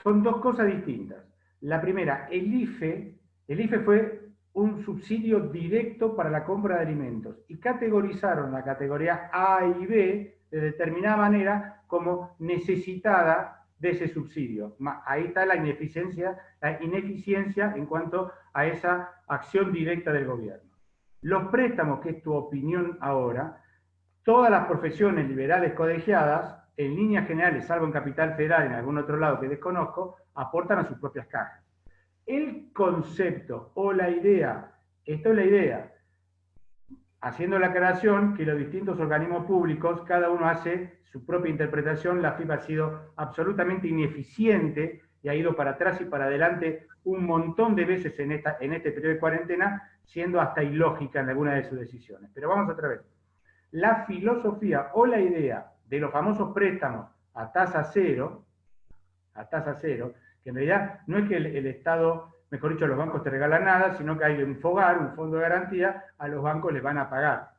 Son dos cosas distintas. La primera, el IFE fue un subsidio directo para la compra de alimentos y categorizaron la categoría A y B de determinada manera como necesitada de ese subsidio. Ahí está la ineficiencia en cuanto a esa acción directa del gobierno. Los préstamos, que es tu opinión ahora, todas las profesiones liberales colegiadas, en líneas generales, salvo en Capital Federal, en algún otro lado que desconozco, aportan a sus propias cajas. El concepto o la idea, esto es la idea, haciendo la aclaración que los distintos organismos públicos, cada uno hace su propia interpretación, la FIP ha sido absolutamente ineficiente y ha ido para atrás y para adelante un montón de veces en este periodo de cuarentena, siendo hasta ilógica en alguna de sus decisiones. Pero vamos otra vez. La filosofía o la idea de los famosos préstamos a tasa cero, que en realidad no es que el Estado mejor dicho, los bancos te regalan nada, sino que hay un FOGAR, un fondo de garantía, a los bancos les van a pagar.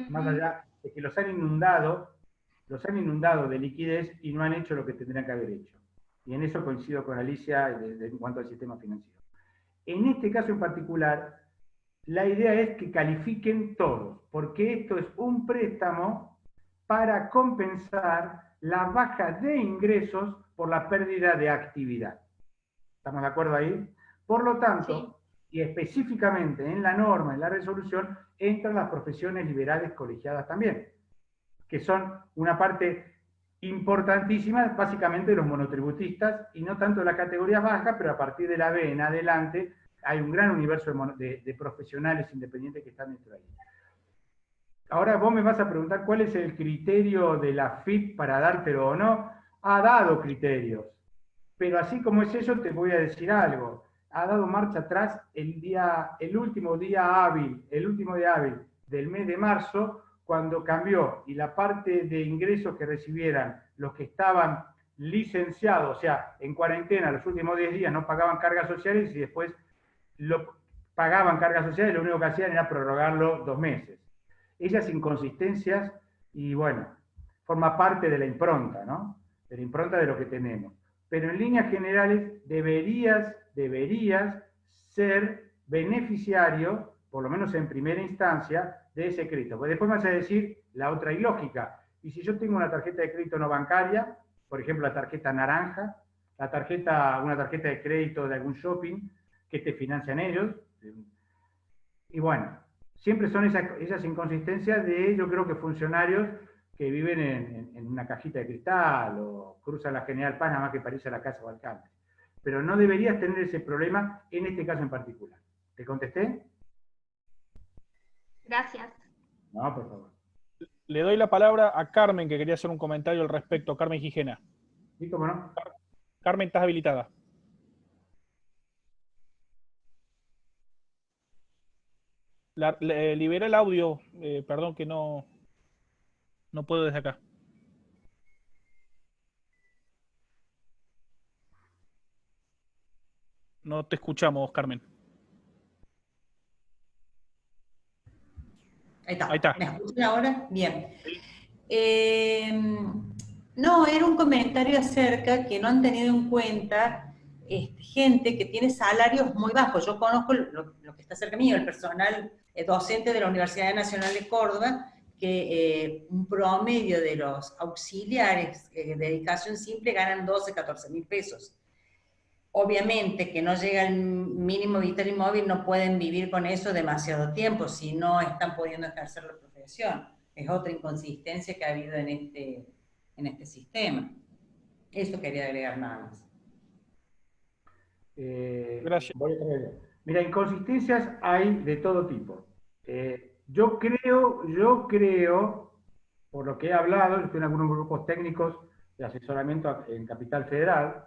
Más allá de que los han inundado de liquidez y no han hecho lo que tendrían que haber hecho. Y en eso coincido con Alicia en cuanto al sistema financiero. En este caso en particular, la idea es que califiquen todos, porque esto es un préstamo para compensar la baja de ingresos por la pérdida de actividad. ¿Estamos de acuerdo ahí? Por lo tanto, sí, y específicamente en la norma, en la resolución, entran las profesiones liberales colegiadas también, que son una parte importantísima, básicamente de los monotributistas, y no tanto de las categorías bajas, pero a partir de la B en adelante, hay un gran universo de profesionales independientes que están dentro de ahí. Ahora vos me vas a preguntar cuál es el criterio de la FIP para dártelo o no. Ha dado criterios, pero así como es eso, te voy a decir algo. Ha dado marcha atrás el último día hábil del mes de marzo, cuando cambió, y la parte de ingresos que recibieran los que estaban licenciados, o sea, en cuarentena los últimos 10 días no pagaban cargas sociales y después pagaban cargas sociales, lo único que hacían era prorrogarlo 2 meses. Esas inconsistencias, y bueno, forma parte de la impronta, ¿no? De la impronta de lo que tenemos. Pero en líneas generales deberías ser beneficiario, por lo menos en primera instancia, de ese crédito. Porque después me vas a decir la otra ilógica. Y si yo tengo una tarjeta de crédito no bancaria, por ejemplo la tarjeta naranja, una tarjeta de crédito de algún shopping, que te financian ellos, y bueno, siempre son esas inconsistencias de, yo creo que funcionarios que viven en una cajita de cristal o cruzan la General Paz nada más que para irse a la casa o al campo. Pero no deberías tener ese problema en este caso en particular. ¿Te contesté? Gracias. No, por favor. Le doy la palabra a Carmen, que quería hacer un comentario al respecto. Carmen Gijena. ¿Sí, cómo no? Carmen, estás habilitada. Liberé el audio, perdón que no puedo desde acá. No te escuchamos, Carmen. Ahí está. Ahí está. ¿Me escuchan ahora? Bien. No, era un comentario acerca que no han tenido en cuenta gente que tiene salarios muy bajos. Yo conozco lo que está cerca mío, el personal docente de la Universidad Nacional de Córdoba, que un promedio de los auxiliares de dedicación simple ganan 12, 14 mil pesos. Obviamente que no llega al mínimo vital y móvil, no pueden vivir con eso demasiado tiempo si no están pudiendo ejercer la profesión. Es otra inconsistencia que ha habido en este sistema. Eso quería agregar nada más. Gracias. Mira, inconsistencias hay de todo tipo. Yo creo, por lo que he hablado, yo estoy en algunos grupos técnicos de asesoramiento en Capital Federal,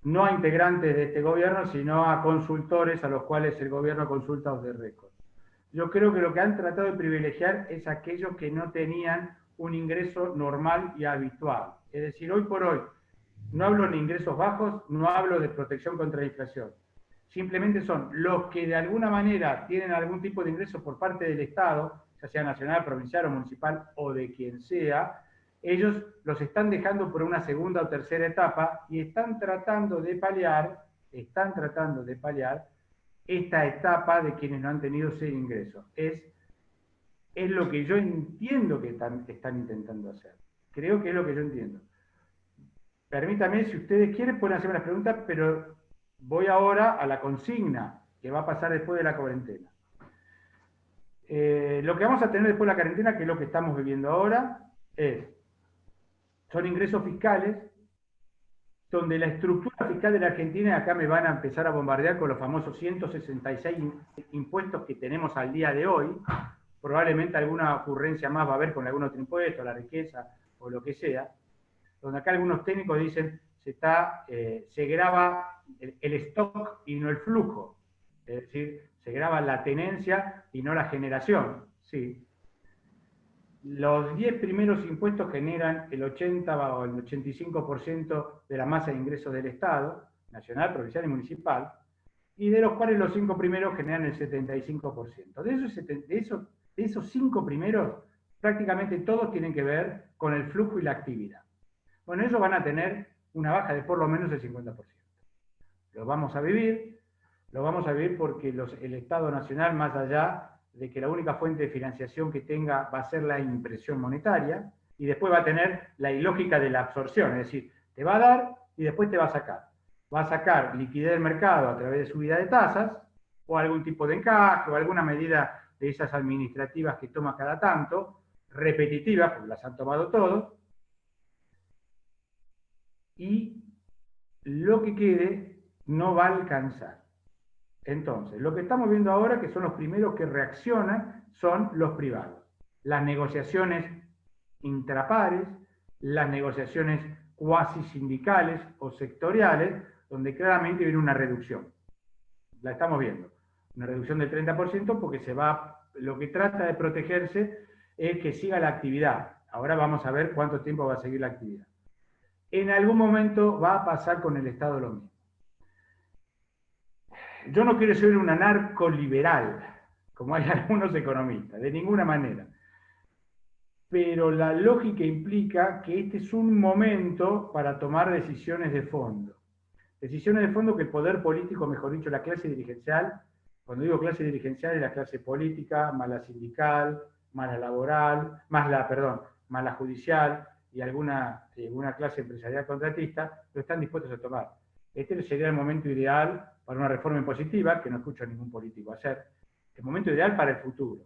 no a integrantes de este gobierno, sino a consultores a los cuales el gobierno consulta off the record. Yo creo que lo que han tratado de privilegiar es aquellos que no tenían un ingreso normal y habitual. Es decir, hoy por hoy, no hablo de ingresos bajos, no hablo de protección contra la inflación. Simplemente son los que de alguna manera tienen algún tipo de ingreso por parte del Estado, ya sea nacional, provincial o municipal, o de quien sea. Ellos los están dejando por una segunda o tercera etapa y están tratando de paliar esta etapa de quienes no han tenido ese ingreso. Es lo que yo entiendo que están intentando hacer. Creo que es lo que yo entiendo. Permítame, si ustedes quieren, pueden hacerme las preguntas, pero voy ahora a la consigna que va a pasar después de la cuarentena. Lo que vamos a tener después de la cuarentena, que es lo que estamos viviendo ahora, son ingresos fiscales, donde la estructura fiscal de la Argentina, y acá me van a empezar a bombardear con los famosos 166 impuestos que tenemos al día de hoy. Probablemente alguna ocurrencia más va a haber con algún otro impuesto, la riqueza o lo que sea, donde acá algunos técnicos dicen se graba el stock y no el flujo. Es decir, se graba la tenencia y no la generación. Sí. Los 10 primeros impuestos generan el 80 o el 85% de la masa de ingresos del Estado, nacional, provincial y municipal. y de los cuales los 5 primeros generan el 75%. De esos 5 primeros, prácticamente todos tienen que ver con el flujo y la actividad. Bueno, ellos van a tener una baja de por lo menos el 50%. Lo vamos a vivir porque el Estado Nacional, más allá de que la única fuente de financiación que tenga va a ser la impresión monetaria, y después va a tener la ilógica de la absorción, es decir, te va a dar y después te va a sacar. Va a sacar liquidez del mercado a través de subida de tasas, o algún tipo de encaje, o alguna medida de esas administrativas que toma cada tanto, repetitivas, porque las han tomado todos, y lo que quede no va a alcanzar. Entonces, lo que estamos viendo ahora, que son los primeros que reaccionan, son los privados. Las negociaciones intrapares, las negociaciones cuasi sindicales o sectoriales, donde claramente viene una reducción. La estamos viendo. Una reducción del 30% porque lo que trata de protegerse es que siga la actividad. Ahora vamos a ver cuánto tiempo va a seguir la actividad. En algún momento va a pasar con el Estado lo mismo. Yo no quiero ser un anarcoliberal, como hay algunos economistas, de ninguna manera. Pero la lógica implica que este es un momento para tomar decisiones de fondo. Decisiones de fondo que el poder político, mejor dicho, la clase dirigencial, cuando digo clase dirigencial es la clase política, más la sindical, más la laboral, más la judicial y alguna clase empresarial contratista, lo están dispuestos a tomar. Este sería el momento ideal para una reforma impositiva, que no escucho a ningún político hacer. El momento ideal para el futuro.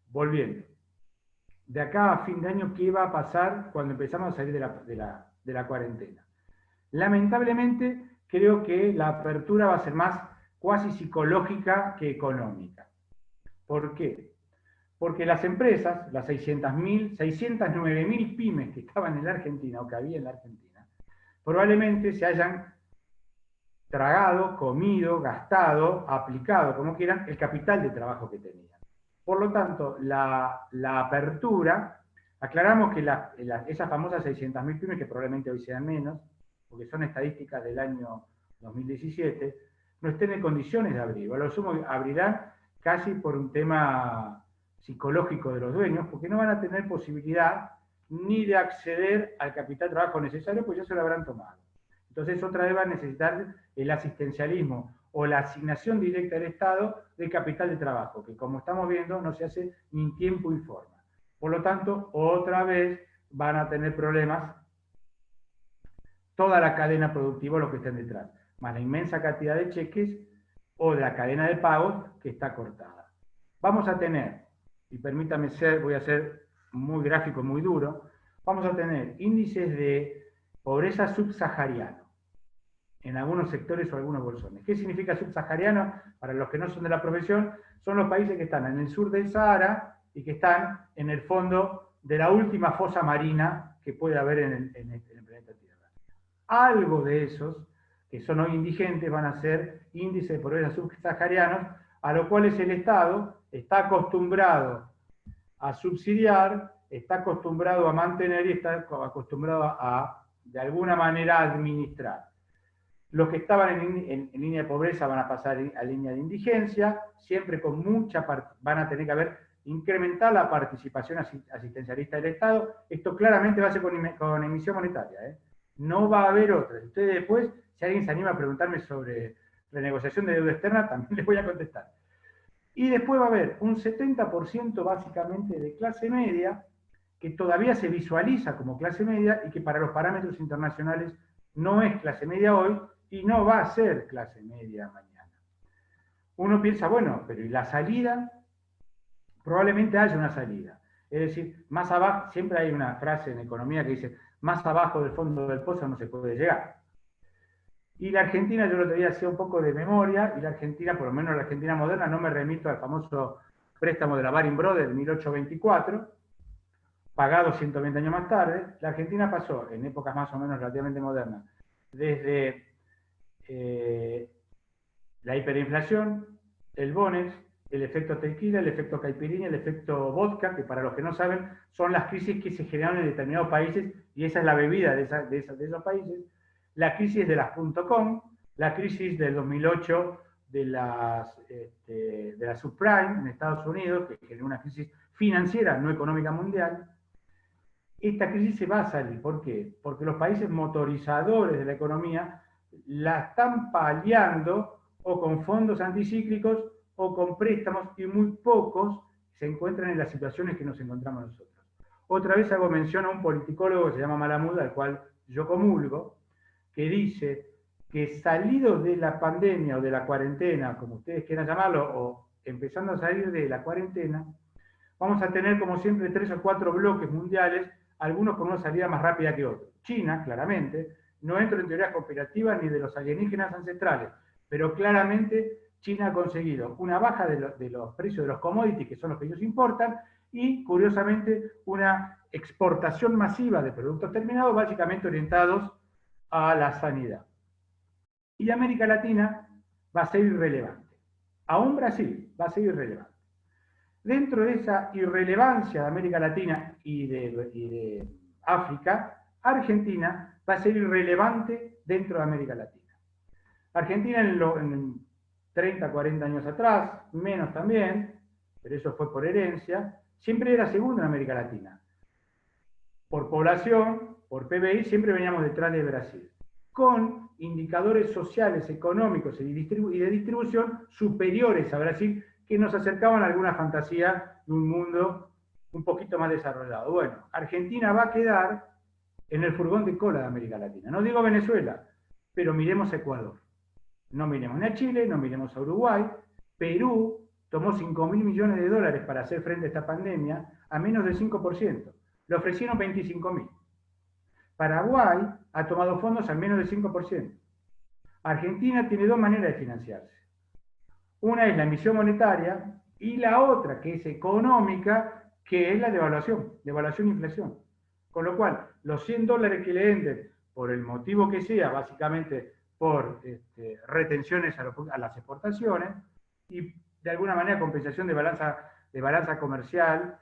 Volviendo. De acá a fin de año, ¿qué va a pasar cuando empezamos a salir de la cuarentena? Lamentablemente, creo que la apertura va a ser más cuasi psicológica que económica. ¿Por qué? Porque las empresas, las 609.000 pymes que estaban en la Argentina, o que había en la Argentina, probablemente se hayan tragado, comido, gastado, aplicado, como quieran, el capital de trabajo que tenían. Por lo tanto, la apertura, aclaramos que esas famosas 600.000 pymes, que probablemente hoy sean menos, porque son estadísticas del año 2017, no estén en condiciones de abrir, o a lo sumo abrirán casi por un tema psicológico de los dueños, porque no van a tener posibilidad ni de acceder al capital de trabajo necesario, pues ya se lo habrán tomado. Entonces otra vez va a necesitar el asistencialismo o la asignación directa del Estado de capital de trabajo, que como estamos viendo no se hace ni en tiempo y forma. Por lo tanto, otra vez van a tener problemas toda la cadena productiva, lo que estén detrás, más la inmensa cantidad de cheques o de la cadena de pagos que está cortada. Vamos a tener, y permítame voy a ser muy gráfico, muy duro, vamos a tener índices de pobreza subsahariana en algunos sectores o algunos bolsones. ¿Qué significa subsahariano? Para los que no son de la profesión, son los países que están en el sur del Sahara y que están en el fondo de la última fosa marina que puede haber en el planeta Tierra. Algo de esos, que son hoy indigentes, van a ser índices de pobreza subsaharianos, a los cuales el Estado está acostumbrado a subsidiar, está acostumbrado a mantener y está acostumbrado a, de alguna manera, administrar. Los que estaban en línea de pobreza van a pasar a línea de indigencia, siempre con van a tener que incrementar la participación asistencialista del Estado. Esto claramente va a ser con emisión monetaria, ¿eh? No va a haber otra. Ustedes después, si alguien se anima a preguntarme sobre renegociación de deuda externa, también les voy a contestar. Y después va a haber un 70% básicamente de clase media, que todavía se visualiza como clase media y que para los parámetros internacionales no es clase media hoy, y no va a ser clase media mañana. Uno piensa, bueno, pero ¿y la salida? Probablemente haya una salida. Es decir, más abajo, siempre hay una frase en economía que dice, más abajo del fondo del pozo no se puede llegar. Y la Argentina, yo lo otro día hacía un poco de memoria, y la Argentina, por lo menos la Argentina moderna, no me remito al famoso préstamo de la Baring Brothers de 1824, pagado 120 años más tarde. La Argentina pasó, en épocas más o menos relativamente modernas, desde la hiperinflación, el Bonex, el efecto tequila, el efecto caipirinha, el efecto vodka, que para los que no saben son las crisis que se generaron en determinados países, y esa es la bebida de esos países, la crisis de las .com, la crisis del 2008 de la subprime en Estados Unidos, que generó una crisis financiera, no económica mundial. Esta crisis se va a salir. ¿Por qué? Porque los países motorizadores de la economía la están paliando o con fondos anticíclicos o con préstamos, y muy pocos se encuentran en las situaciones que nos encontramos nosotros. Otra vez hago mención a un politicólogo que se llama Malamud, al cual yo comulgo, que dice que salido de la pandemia o de la cuarentena, como ustedes quieran llamarlo, o empezando a salir de la cuarentena, vamos a tener como siempre 3 o 4 bloques mundiales, algunos con una salida más rápida que otros. China, claramente, no entro en teorías conspirativas ni de los alienígenas ancestrales, pero claramente China ha conseguido una baja de los precios de los commodities, que son los que ellos importan, y curiosamente una exportación masiva de productos terminados, básicamente orientados a la sanidad. Y América Latina va a ser irrelevante. Aún Brasil va a ser irrelevante. Dentro de esa irrelevancia de América Latina y de África, Argentina va a ser irrelevante dentro de América Latina. Argentina en 30, 40 años atrás, menos también, pero eso fue por herencia, siempre era segunda en América Latina. Por población, por PBI, siempre veníamos detrás de Brasil, con indicadores sociales, económicos y de distribución superiores a Brasil, que nos acercaban a alguna fantasía de un mundo un poquito más desarrollado. Bueno, Argentina va a quedar en el furgón de cola de América Latina. No digo Venezuela, pero miremos a Ecuador. No miremos ni a Chile, no miremos a Uruguay. Perú tomó 5.000 millones de dólares para hacer frente a esta pandemia a menos del 5%. Le ofrecieron 25.000. Paraguay ha tomado fondos al menos del 5%. Argentina tiene dos maneras de financiarse. Una es la emisión monetaria y la otra, que es económica, que es la devaluación e inflación. Con lo cual, los $100 que le venden, por el motivo que sea, básicamente por retenciones a las exportaciones y de alguna manera compensación de balanza comercial,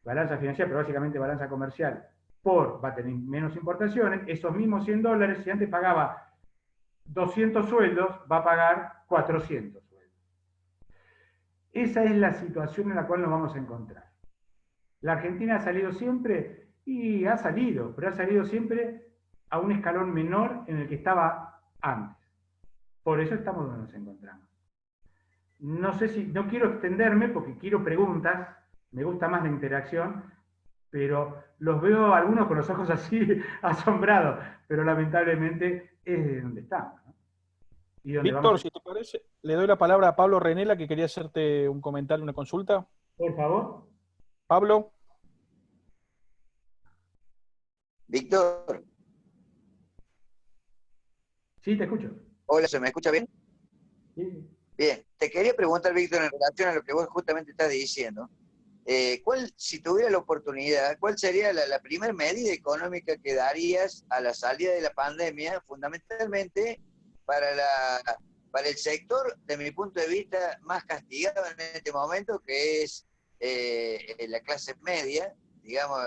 balanza financiera, pero básicamente balanza comercial, va a tener menos importaciones, esos mismos $100, si antes pagaba 200 sueldos, va a pagar 400 sueldos. Esa es la situación en la cual nos vamos a encontrar. La Argentina ha salido siempre, y ha salido, pero ha salido siempre a un escalón menor en el que estaba antes. Por eso estamos donde nos encontramos. No sé si, no quiero extenderme porque quiero preguntas, me gusta más la interacción, pero los veo algunos con los ojos así asombrados, pero lamentablemente es de donde estamos, ¿no? Y donde Víctor, si te parece, le doy la palabra a Pablo Renela, que quería hacerte un comentario, una consulta. Por favor. Pablo. Víctor. Sí, te escucho. Hola, ¿se me escucha bien? Sí. Bien, te quería preguntar, Víctor, en relación a lo que vos justamente estás diciendo. Si tuviera la oportunidad, ¿cuál sería la primera medida económica que darías a la salida de la pandemia, fundamentalmente para el sector, de mi punto de vista, más castigado en este momento, que es la clase media, digamos,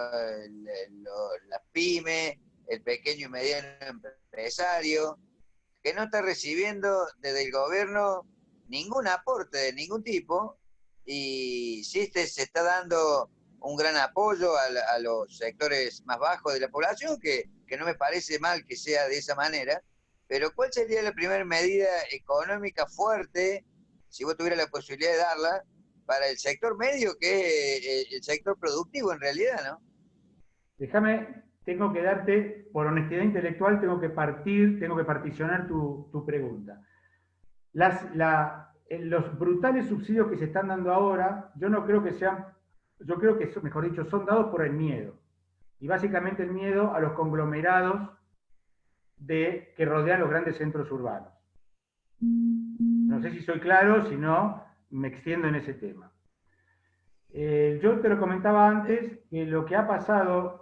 la pyme, el pequeño y mediano empresario, que no está recibiendo desde el gobierno ningún aporte de ningún tipo, y sí se está dando un gran apoyo a los sectores más bajos de la población, que no me parece mal que sea de esa manera, pero ¿cuál sería la primera medida económica fuerte, si vos tuvieras la posibilidad de darla, para el sector medio, que es el sector productivo en realidad, ¿no? Tengo que darte, por honestidad intelectual, tengo que particionar tu pregunta. Los brutales subsidios que se están dando ahora, yo creo que, mejor dicho, son dados por el miedo. Y básicamente el miedo a los conglomerados que rodean los grandes centros urbanos. No sé si soy claro, si no, me extiendo en ese tema. Yo te lo comentaba antes, que lo que ha pasado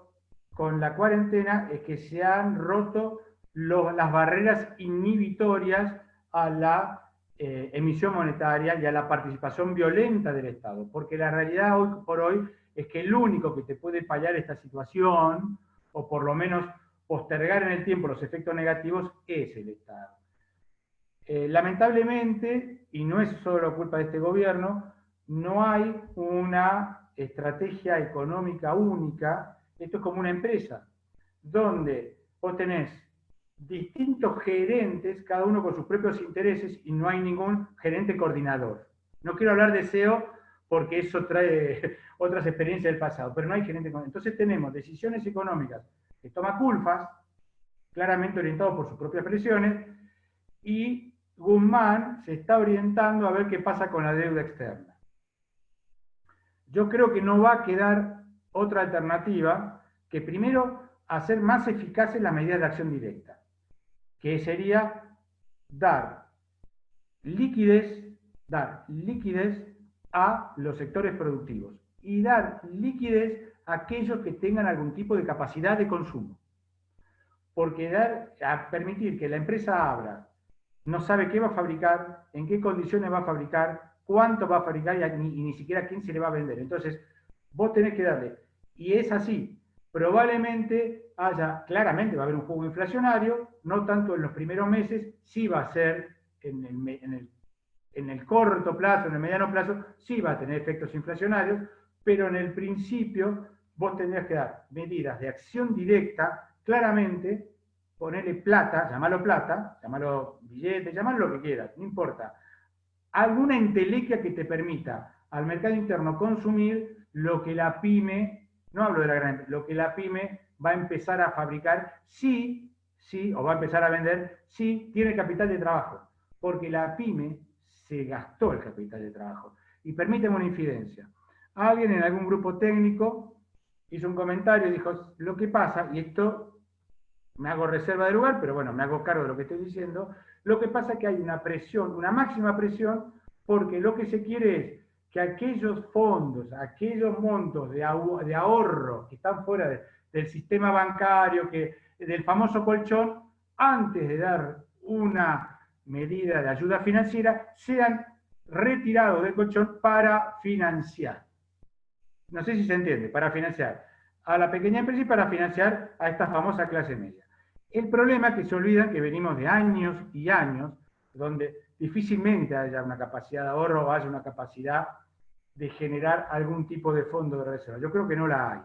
con la cuarentena es que se han roto las barreras inhibitorias a la emisión monetaria y a la participación violenta del Estado, porque la realidad hoy por hoy es que el único que te puede paliar esta situación, o por lo menos postergar en el tiempo los efectos negativos, es el Estado. Lamentablemente, y no es solo culpa de este gobierno, no hay una estrategia económica única. Esto es como una empresa, donde vos tenés distintos gerentes, cada uno con sus propios intereses, y no hay ningún gerente coordinador. No quiero hablar de SEO porque eso trae otras experiencias del pasado, pero no hay gerente coordinador. Entonces tenemos decisiones económicas que toma Culfas, claramente orientado por sus propias presiones, y Guzmán se está orientando a ver qué pasa con la deuda externa. Yo creo que no va a quedar otra alternativa que primero hacer más eficaces las medidas de acción directa, que sería dar liquidez a los sectores productivos y dar liquidez a aquellos que tengan algún tipo de capacidad de consumo. Porque a permitir que la empresa abra, no sabe qué va a fabricar, en qué condiciones va a fabricar, cuánto va a fabricar y ni siquiera a quién se le va a vender. Entonces, vos tenés que darle. Y es así. Probablemente claramente va a haber un juego inflacionario, no tanto en los primeros meses, sí va a ser en el corto plazo, en el mediano plazo, sí va a tener efectos inflacionarios, pero en el principio vos tendrías que dar medidas de acción directa, claramente, ponerle plata, llamalo billete, llamalo lo que quieras, no importa. Alguna entelequia que te permita al mercado interno consumir lo que la pyme, no hablo de la gran, lo que la pyme va a empezar a fabricar, sí, o va a empezar a vender, sí, tiene capital de trabajo, porque la pyme se gastó el capital de trabajo. Y permíteme una infidencia. Alguien en algún grupo técnico hizo un comentario y dijo, lo que pasa, y esto me hago reserva de lugar, pero bueno, me hago cargo de lo que estoy diciendo, lo que pasa es que hay una presión, una máxima presión, porque lo que se quiere es que aquellos fondos, aquellos montos de ahorro que están fuera del sistema bancario, del famoso colchón, antes de dar una medida de ayuda financiera, sean retirados del colchón para financiar. No sé si se entiende, para financiar a la pequeña empresa y para financiar a esta famosa clase media. El problema es que se olvidan que venimos de años y años donde difícilmente haya una capacidad de ahorro o haya una capacidad de generar algún tipo de fondo de reserva. Yo creo que no la hay.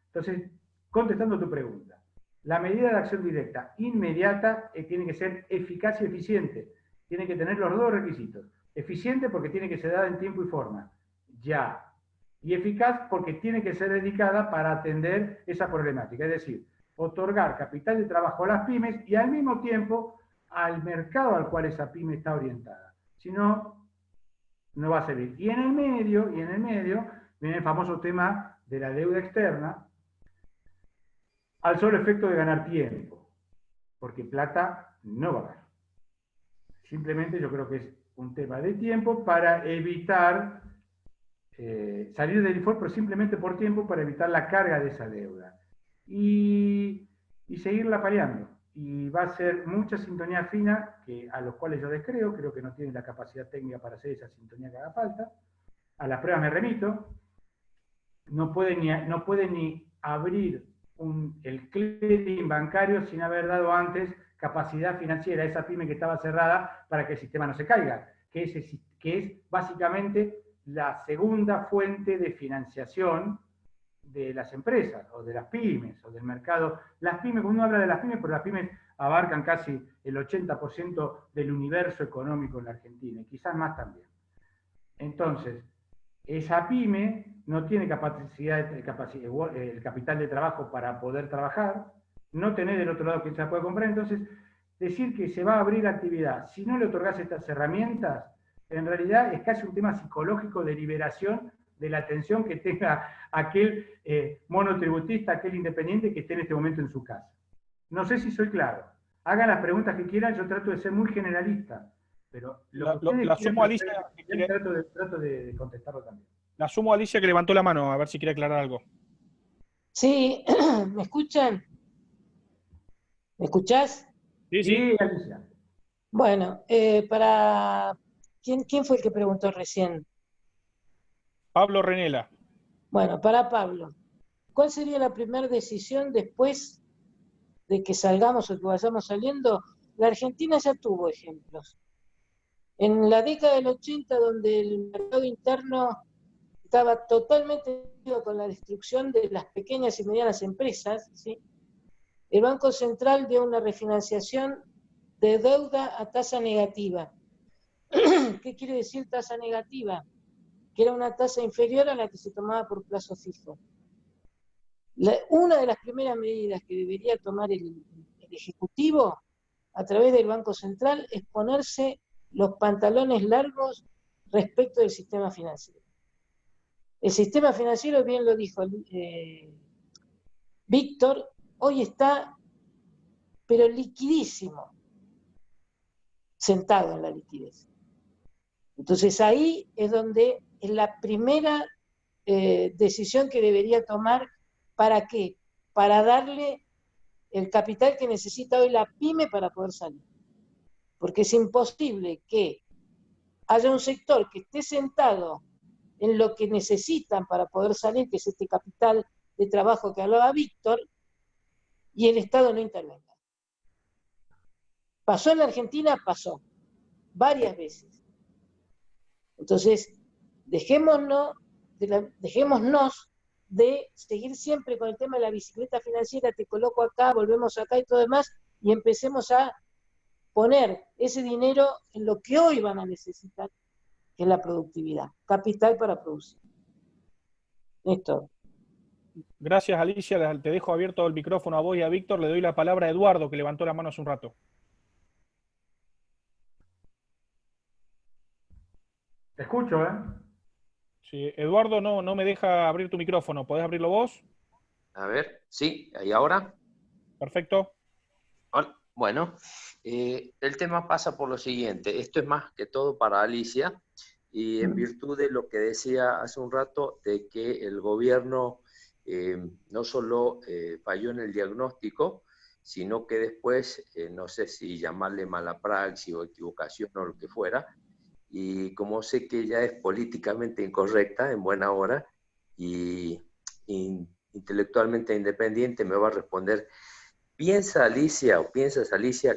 Entonces, contestando tu pregunta, la medida de acción directa inmediata tiene que ser eficaz y eficiente. Tiene que tener los dos requisitos. Eficiente porque tiene que ser dada en tiempo y forma. Ya. Y eficaz porque tiene que ser dedicada para atender esa problemática. Es decir, otorgar capital de trabajo a las pymes y al mismo tiempo al mercado al cual esa pyme está orientada. Si no, no va a servir. Y en el medio viene el famoso tema de la deuda externa, al solo efecto de ganar tiempo, porque plata no va a haber. Simplemente yo creo que es un tema de tiempo para evitar salir del default, pero simplemente por tiempo para evitar la carga de esa deuda. Y seguirla paliando. Y va a ser mucha sintonía fina, a los cuales yo descreo, creo que no tienen la capacidad técnica para hacer esa sintonía que haga falta. A las pruebas me remito. No pueden ni abrir el clearing bancario sin haber dado antes capacidad financiera a esa pyme que estaba cerrada para que el sistema no se caiga, que es básicamente la segunda fuente de financiación de las empresas, o de las pymes, o del mercado. Las pymes, cuando uno habla de las pymes, pero las pymes abarcan casi el 80% del universo económico en la Argentina, y quizás más también. Entonces, esa pyme no tiene el capital de trabajo para poder trabajar, no tener del otro lado que se la puede comprar. Entonces, decir que se va a abrir la actividad, si no le otorgás estas herramientas, en realidad es casi un tema psicológico de liberación de la atención que tenga aquel monotributista, aquel independiente que esté en este momento en su casa. No sé si soy claro. Hagan las preguntas que quieran, yo trato de ser muy generalista, pero la sumo a Alicia, trato de contestarlo también. La sumo a Alicia, que levantó la mano, a ver si quiere aclarar algo. Sí, ¿me escuchan? ¿Me escuchás? Sí, sí, Alicia. Bueno, ¿Quién fue el que preguntó recién? Pablo Renela. Bueno, para Pablo, ¿cuál sería la primera decisión después de que salgamos o que vayamos saliendo la Argentina ya tuvo ejemplos. En la década del 80, donde el mercado interno estaba totalmente con la destrucción de las pequeñas y medianas empresas, ¿sí? El Banco Central dio una refinanciación de deuda a tasa negativa. ¿Qué quiere decir tasa negativa? Que era una tasa inferior a la que se tomaba por plazo fijo. Una de las primeras medidas que debería tomar el Ejecutivo a través del Banco Central es ponerse los pantalones largos respecto del sistema financiero. El sistema financiero, bien lo dijo Víctor, hoy está, pero liquidísimo, sentado en la liquidez. Entonces ahí es donde es la primera decisión que debería tomar. ¿Para qué? Para darle el capital que necesita hoy la pyme para poder salir. Porque es imposible que haya un sector que esté sentado en lo que necesitan para poder salir, que es este capital de trabajo que hablaba Víctor, y el Estado no intervenga. Pasó en la Argentina, pasó, varias veces. Entonces, dejémonos de seguir siempre con el tema de la bicicleta financiera, te coloco acá, volvemos acá y todo demás, y empecemos a poner ese dinero en lo que hoy van a necesitar, que es la productividad, capital para producir. Esto. Gracias, Alicia. Te dejo abierto el micrófono a vos y a Víctor. Le doy la palabra a Eduardo, que levantó la mano hace un rato. Te escucho, ¿eh? Sí, Eduardo, no me deja abrir tu micrófono. ¿Podés abrirlo vos? A ver, sí, ¿y ahora? Perfecto. Bueno, el tema pasa por lo siguiente. Esto es más que todo para Alicia, y en virtud de lo que decía hace un rato, de que el gobierno no solo falló en el diagnóstico, sino que después, no sé si llamarle mala praxis o equivocación o lo que fuera, y como sé que ella es políticamente incorrecta en buena hora y intelectualmente independiente, me va a responder: ¿piensas, Alicia,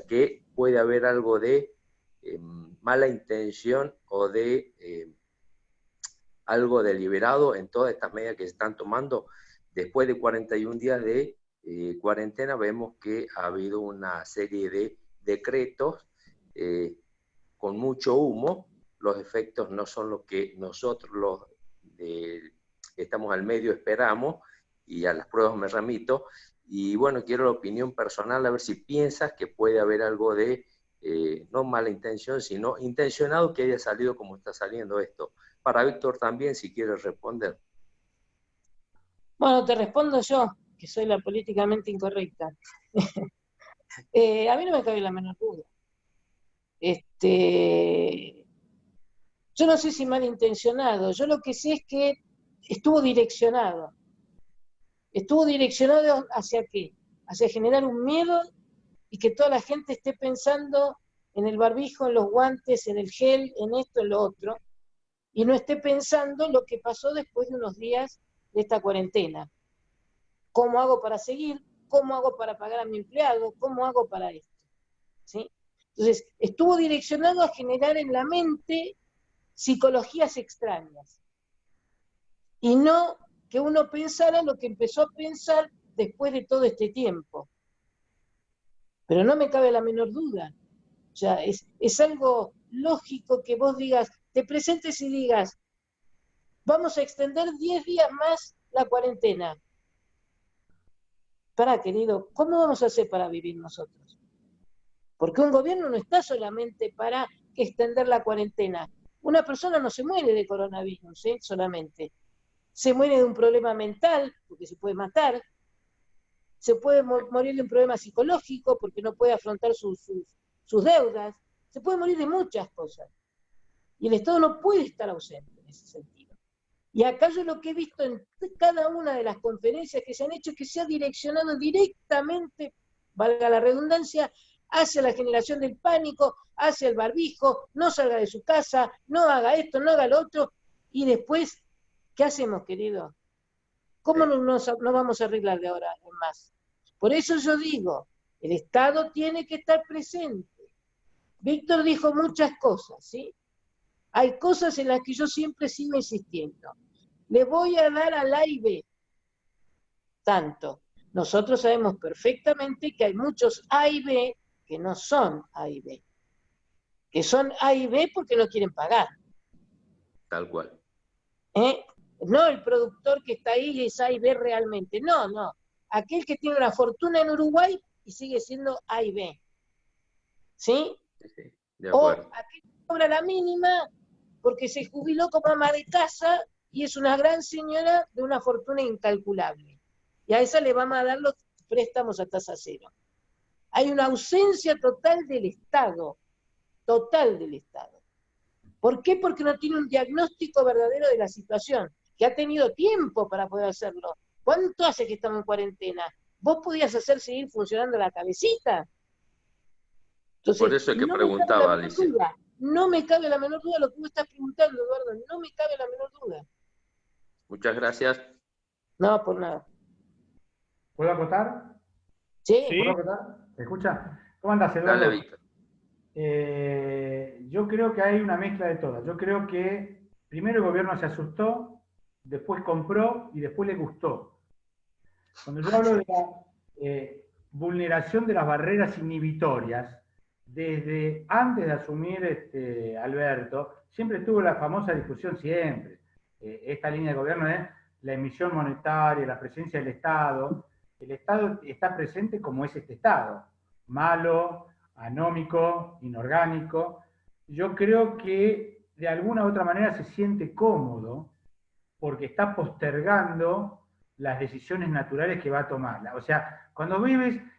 que puede haber algo de mala intención o de algo deliberado en todas estas medidas que se están tomando? Después de 41 días de cuarentena, vemos que ha habido una serie de decretos con mucho humo. Los efectos no son lo que nosotros, los estamos al medio, esperamos, y a las pruebas me remito. Y bueno, quiero la opinión personal, a ver si piensas que puede haber algo de, no mala intención, sino intencionado, que haya salido como está saliendo esto. Para Víctor también, si quieres responder. Bueno, te respondo yo, que soy la políticamente incorrecta. A mí no me cabe la menor duda. Yo no sé si malintencionado, yo lo que sé es que estuvo direccionado. ¿Estuvo direccionado hacia qué? Hacia generar un miedo y que toda la gente esté pensando en el barbijo, en los guantes, en el gel, en esto, en lo otro, y no esté pensando lo que pasó después de unos días de esta cuarentena. ¿Cómo hago para seguir? ¿Cómo hago para pagar a mi empleado? ¿Cómo hago para esto? ¿Sí? Entonces, estuvo direccionado a generar en la mente psicologías extrañas, y no que uno pensara lo que empezó a pensar después de todo este tiempo. Pero no me cabe la menor duda. O sea, es algo lógico que vos digas, te presentes y digas, vamos a extender 10 días más la cuarentena. Pará, querido, ¿cómo vamos a hacer para vivir nosotros? Porque un gobierno no está solamente para extender la cuarentena. Una persona no se muere de coronavirus, solamente. Se muere de un problema mental, porque se puede matar. Se puede morir de un problema psicológico, porque no puede afrontar sus deudas. Se puede morir de muchas cosas. Y el Estado no puede estar ausente en ese sentido. Y acá yo lo que he visto en cada una de las conferencias que se han hecho, que se ha direccionado directamente, valga la redundancia, hacia la generación del pánico, hacia el barbijo, no salga de su casa, no haga esto, no haga lo otro, y después, ¿qué hacemos, querido? ¿Cómo no vamos a arreglar de ahora en más? Por eso yo digo, el Estado tiene que estar presente. Víctor dijo muchas cosas, ¿sí? Hay cosas en las que yo siempre sigo insistiendo. Le voy a dar al A y B, tanto. Nosotros sabemos perfectamente que hay muchos A y B que no son A y B, que son A y B porque no quieren pagar. Tal cual. No el productor que está ahí y es A y B realmente, no, no. Aquel que tiene una fortuna en Uruguay y sigue siendo A y B. ¿Sí? Sí, de O acuerdo. aquel que cobra la mínima porque se jubiló como ama de casa y es una gran señora de una fortuna incalculable. Y a esa le vamos a dar los préstamos a tasa cero. Hay una ausencia total del Estado. Total del Estado. ¿Por qué? Porque no tiene un diagnóstico verdadero de la situación, que ha tenido tiempo para poder hacerlo. ¿Cuánto hace que estamos en cuarentena? ¿Vos podías hacer seguir funcionando la cabecita? Entonces, Por eso es que no preguntaba, Alicia. no me cabe la menor duda lo que vos estás preguntando, Eduardo, no me cabe la menor duda. Muchas gracias. No, por nada. ¿Puedo acotar? ¿Sí? Sí. ¿Puedo acotar? ¿Se escucha? ¿Cómo andas, Eduardo? Dale, Víctor. Yo creo que hay una mezcla de todas. Yo creo que primero el gobierno se asustó, después compró y después le gustó. Cuando yo hablo de la vulneración de las barreras inhibitorias, desde antes de asumir Alberto, siempre tuvo la famosa discusión siempre. Esta línea de gobierno es la emisión monetaria, la presencia del Estado. El Estado está presente como es este Estado, malo, anómico, inorgánico. Yo creo que de alguna u otra manera se siente cómodo porque está postergando las decisiones naturales que va a tomar. O sea, cuando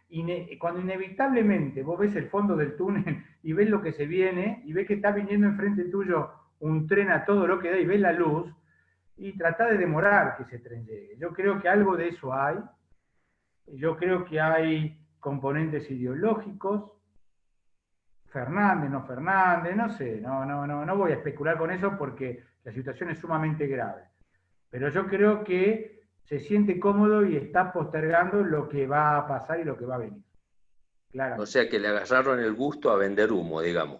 inevitablemente vos ves el fondo del túnel y ves lo que se viene, y ves que está viniendo enfrente tuyo un tren a todo lo que da y ves la luz, y trata de demorar que ese tren llegue. Yo creo que algo de eso hay. Yo creo que hay componentes ideológicos. Fernández, no sé, no voy a especular con eso porque la situación es sumamente grave. Pero yo creo que se siente cómodo y está postergando lo que va a pasar y lo que va a venir. Claro. O sea que le agarraron el gusto a vender humo, digamos.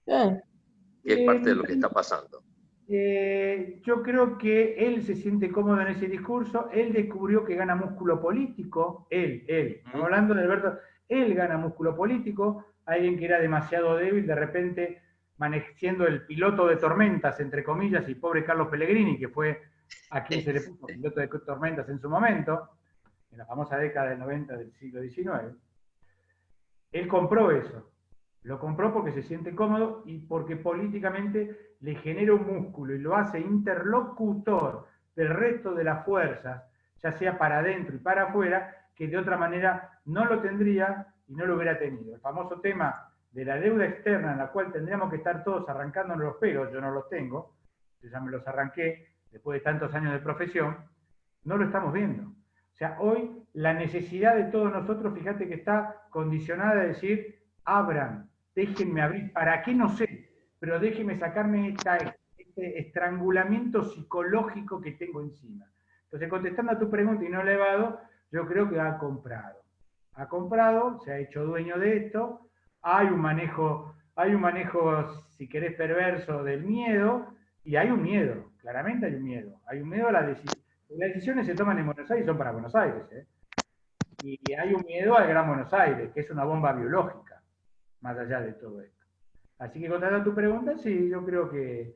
Que es parte de lo que está pasando. Yo creo que él se siente cómodo en ese discurso. Él descubrió que gana músculo político. Estamos hablando de Alberto. Él gana músculo político. Alguien que era demasiado débil, de repente siendo el piloto de tormentas, entre comillas, y pobre Carlos Pellegrini, que fue a quien se le puso piloto de tormentas en su momento, en la famosa década del 90 del siglo XIX. Él compró eso. Lo compró porque se siente cómodo y porque políticamente le genera un músculo y lo hace interlocutor del resto de las fuerzas, ya sea para adentro y para afuera, que de otra manera no lo tendría y no lo hubiera tenido. El famoso tema de la deuda externa en la cual tendríamos que estar todos arrancándonos los pelos, yo no los tengo, yo ya me los arranqué después de tantos años de profesión, no lo estamos viendo. O sea, hoy la necesidad de todos nosotros, fíjate que está condicionada a decir, abran, déjenme abrir, ¿para qué? No sé, pero déjenme sacarme este estrangulamiento psicológico que tengo encima. Entonces, contestando a tu pregunta y no elevado, yo creo que ha comprado. Ha comprado, se ha hecho dueño de esto, hay un manejo, si querés, perverso del miedo, y hay un miedo, claramente hay un miedo a la decisión. Las decisiones se toman en Buenos Aires y son para Buenos Aires, y hay un miedo al Gran Buenos Aires, que es una bomba biológica, más allá de todo esto. Así que contestando a tu pregunta, sí, yo creo que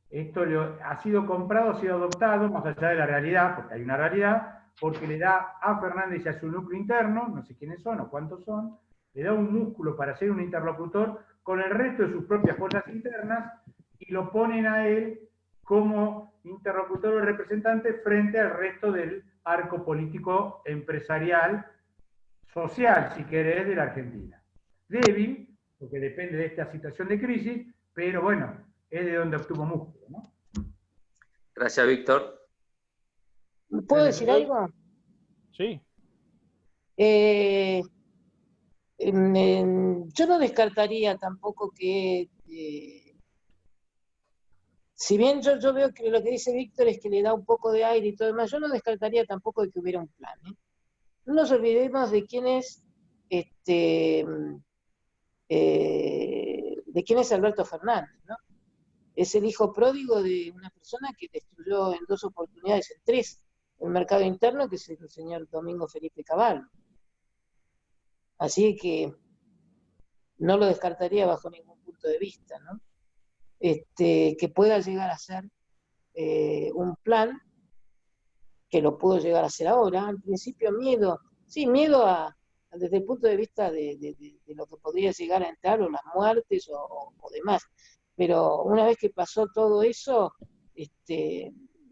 esto ha sido comprado, ha sido adoptado, más allá de la realidad, porque hay una realidad, porque le da a Fernández y a su núcleo interno, no sé quiénes son o cuántos son, le da un músculo para ser un interlocutor con el resto de sus propias fuerzas internas y lo ponen a él como interlocutor o representante frente al resto del arco político, empresarial, social, si querés, de la Argentina. Débil, porque depende de esta situación de crisis, pero bueno, es de donde obtuvo músculo, ¿no? Gracias, Víctor. ¿Puedo decir algo? Sí. Yo no descartaría tampoco que, si bien yo veo que lo que dice Víctor es que le da un poco de aire y todo demás, yo no descartaría tampoco de que hubiera un plan. No nos olvidemos de quién es de quién es Alberto Fernández, ¿no? Es el hijo pródigo de una persona que destruyó en 2 oportunidades, en 3, el mercado interno, que es el señor Domingo Felipe Cavallo. Así que no lo descartaría bajo ningún punto de vista, ¿no? Que pueda llegar a ser un plan, que lo puedo llegar a hacer ahora. Al principio miedo, sí, miedo desde el punto de vista de lo que podría llegar a entrar, o las muertes o demás. Pero una vez que pasó todo eso,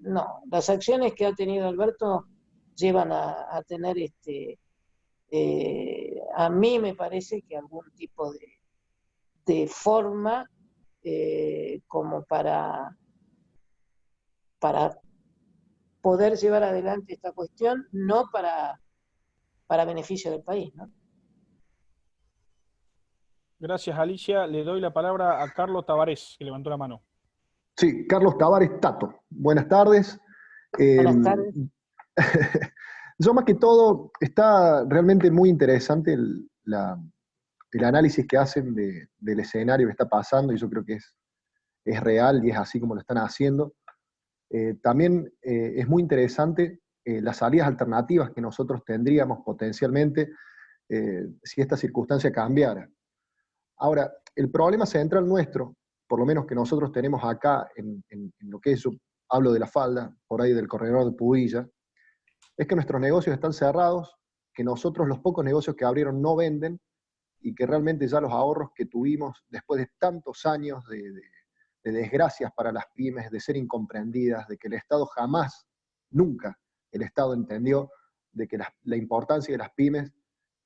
no, las acciones que ha tenido Alberto llevan a tener, a mí me parece que algún tipo de forma como para poder llevar adelante esta cuestión, no para beneficio del país, ¿no? Gracias, Alicia. Le doy la palabra a Carlos Tavares, que levantó la mano. Sí, Carlos Tavares Tato. Buenas tardes. Buenas tardes. Yo más que todo, está realmente muy interesante el análisis que hacen del escenario que está pasando, y yo creo que es real y es así como lo están haciendo. También es muy interesante las salidas alternativas que nosotros tendríamos potencialmente si esta circunstancia cambiara. Ahora, el problema central nuestro, por lo menos que nosotros tenemos acá en lo que es, yo hablo de la falda, por ahí del corredor de Pubilla, es que nuestros negocios están cerrados, que nosotros los pocos negocios que abrieron no venden, y que realmente ya los ahorros que tuvimos después de tantos años de desgracias para las pymes, de ser incomprendidas, de que el Estado jamás, nunca, el Estado entendió de que la importancia de las pymes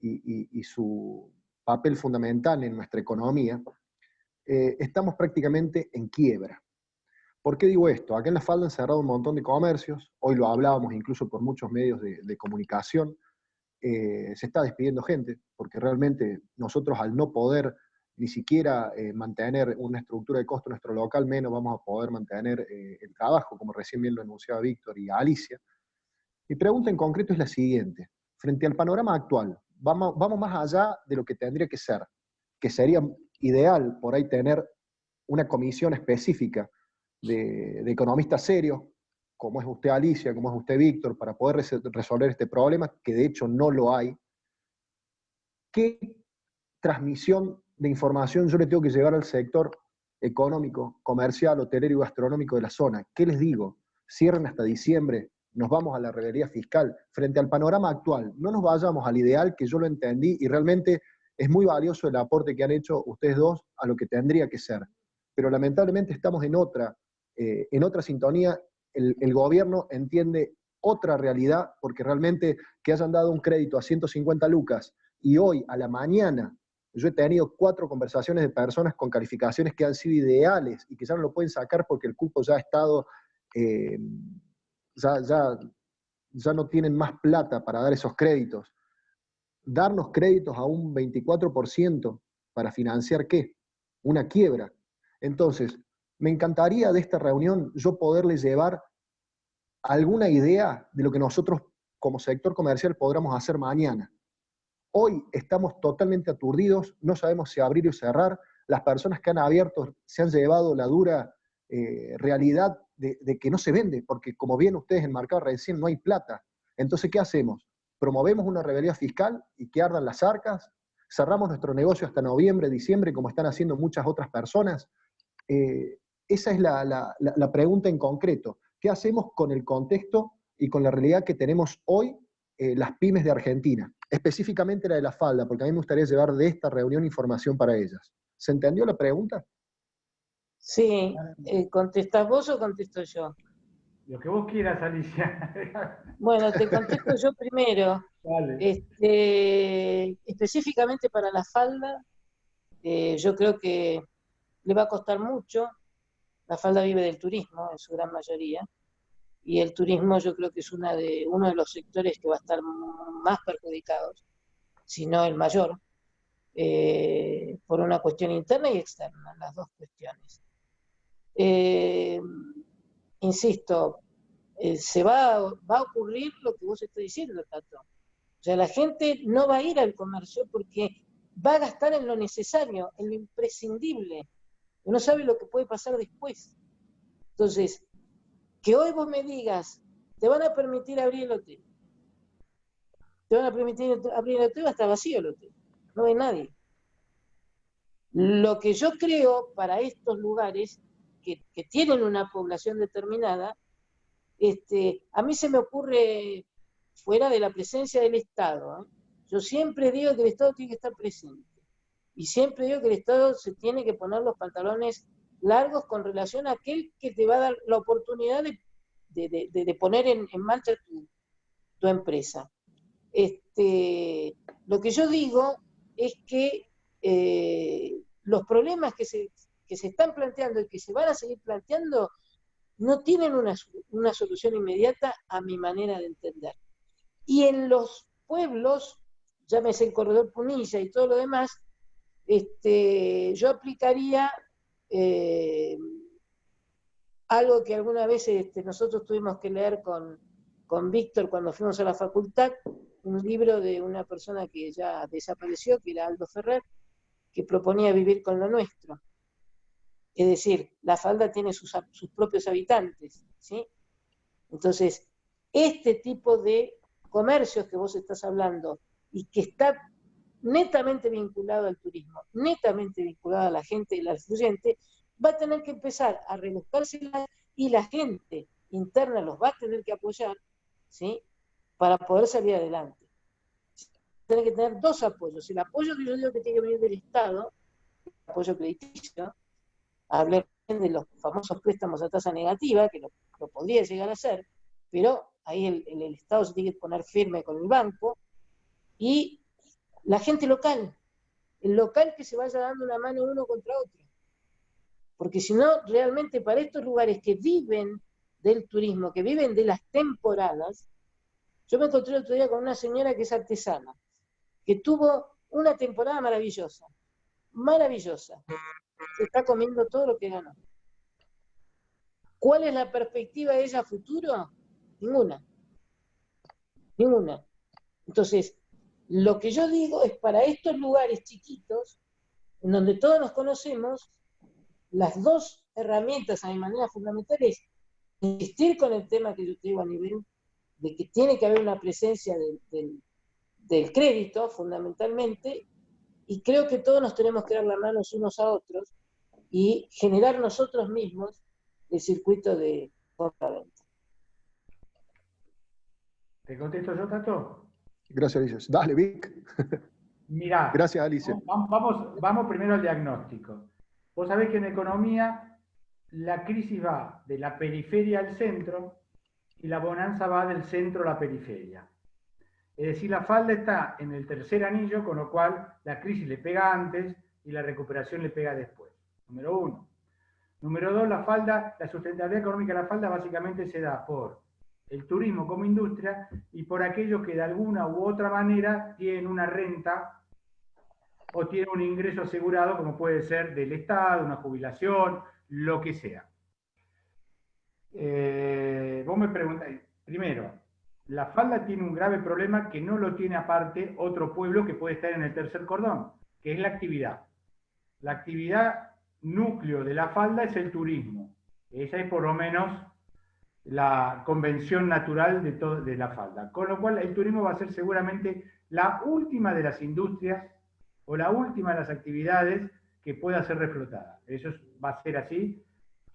y su papel fundamental en nuestra economía, estamos prácticamente en quiebra. ¿Por qué digo esto? Acá en La Falda han cerrado un montón de comercios, hoy lo hablábamos incluso por muchos medios de comunicación, se está despidiendo gente, porque realmente nosotros, al no poder ni siquiera mantener una estructura de costo en nuestro local, menos vamos a poder mantener el trabajo, como recién bien lo anunciaba Víctor y Alicia. Mi pregunta en concreto es la siguiente: frente al panorama actual, vamos más allá de lo que tendría que ser, que sería ideal por ahí tener una comisión específica de economistas serios, como es usted, Alicia, como es usted, Víctor, para poder resolver este problema, que de hecho no lo hay. ¿Qué transmisión de información yo le tengo que llevar al sector económico, comercial, hotelero y gastronómico de la zona? ¿Qué les digo? Cierren hasta diciembre, nos vamos a la rebeldía fiscal. Frente al panorama actual, no nos vayamos al ideal, que yo lo entendí, y realmente es muy valioso el aporte que han hecho ustedes dos a lo que tendría que ser. Pero lamentablemente estamos en otra sintonía. El gobierno entiende otra realidad, porque realmente que hayan dado un crédito a 150 lucas, y hoy a la mañana yo he tenido 4 conversaciones de personas con calificaciones que han sido ideales y que ya no lo pueden sacar porque el cupo ya ha estado, ya no tienen más plata para dar esos créditos. Darnos créditos a un 24% para financiar ¿qué? Una quiebra. Entonces, me encantaría de esta reunión yo poderles llevar alguna idea de lo que nosotros como sector comercial podamos hacer mañana. Hoy estamos totalmente aturdidos, no sabemos si abrir o cerrar. Las personas que han abierto se han llevado la dura realidad de que no se vende, porque como bien ustedes enmarcaron recién, no hay plata. Entonces, ¿qué hacemos? ¿Promovemos una rebeldía fiscal y que ardan las arcas? ¿Cerramos nuestro negocio hasta noviembre, diciembre, como están haciendo muchas otras personas? Esa es la pregunta en concreto. ¿Qué hacemos con el contexto y con la realidad que tenemos hoy las pymes de Argentina? Específicamente la de La Falda, porque a mí me gustaría llevar de esta reunión información para ellas. ¿Se entendió la pregunta? Sí, ¿contestás vos o contesto yo? Lo que vos quieras, Alicia. Bueno, te contesto yo primero. Vale. Específicamente para La Falda, yo creo que le va a costar mucho. La Falda vive del turismo en su gran mayoría, y el turismo yo creo que es uno de los sectores que va a estar más perjudicados, si no el mayor, por una cuestión interna y externa, las dos cuestiones. Insisto, va a ocurrir lo que vos estás diciendo, Tato. O sea, la gente no va a ir al comercio porque va a gastar en lo necesario, en lo imprescindible. No sabe lo que puede pasar después. Entonces, que hoy vos me digas, te van a permitir abrir el hotel. Te van a permitir abrir el hotel, va a estar vacío el hotel. No hay nadie. Lo que yo creo para estos lugares que tienen una población determinada, a mí se me ocurre fuera de la presencia del Estado. Yo siempre digo que el Estado tiene que estar presente. Y siempre digo que el Estado se tiene que poner los pantalones largos con relación a aquel que te va a dar la oportunidad de poner en marcha tu empresa. Lo que yo digo es que los problemas que se están planteando y que se van a seguir planteando no tienen una solución inmediata a mi manera de entender. Y en los pueblos, llámese el Corredor Punilla y todo lo demás, yo aplicaría algo que alguna vez nosotros tuvimos que leer con Víctor cuando fuimos a la facultad, un libro de una persona que ya desapareció, que era Aldo Ferrer, que proponía vivir con lo nuestro. Es decir, la falda tiene sus propios habitantes, ¿sí? Entonces, este tipo de comercios que vos estás hablando y que está netamente vinculado al turismo, netamente vinculado a la gente y la influyente, va a tener que empezar a rebuscárselas y la gente interna los va a tener que apoyar, ¿sí? Para poder salir adelante. Tiene que tener dos apoyos. El apoyo que yo digo que tiene que venir del Estado, el apoyo crediticio, hablar de los famosos préstamos a tasa negativa, que lo podría llegar a hacer, pero ahí el Estado se tiene que poner firme con el banco, y la gente local, el local que se vaya dando una mano uno contra otro. Porque si no, realmente para estos lugares que viven del turismo, que viven de las temporadas, yo me encontré el otro día con una señora que es artesana, que tuvo una temporada maravillosa, maravillosa. Se está comiendo todo lo que ganó. ¿Cuál es la perspectiva de ella a futuro? Ninguna. Ninguna. Entonces, lo que yo digo es para estos lugares chiquitos, en donde todos nos conocemos, las dos herramientas a mi manera fundamental es insistir con el tema que yo te digo a nivel de que tiene que haber una presencia del crédito, fundamentalmente, y creo que todos nos tenemos que dar las manos unos a otros y generar nosotros mismos el circuito de compra-venta. ¿Te contesto yo, Tato? Gracias, Alicia. Dale, Vic. Mirá, Gracias, Alicia. Vamos primero al diagnóstico. Vos sabés que en economía la crisis va de la periferia al centro y la bonanza va del centro a la periferia. Es decir, la falda está en el tercer anillo, con lo cual la crisis le pega antes y la recuperación le pega después. Número uno. Número dos, la sustentabilidad económica de la falda básicamente se da por el turismo como industria y por aquellos que de alguna u otra manera tienen una renta o tienen un ingreso asegurado, como puede ser del Estado, una jubilación, lo que sea. Vos me preguntáis, primero, la falda tiene un grave problema que no lo tiene aparte otro pueblo que puede estar en el tercer cordón, que es la actividad. La actividad núcleo de la falda es el turismo. Esa es por lo menos la convención natural de la falda. Con lo cual el turismo va a ser seguramente la última de las industrias o la última de las actividades que pueda ser reflotada. Eso va a ser así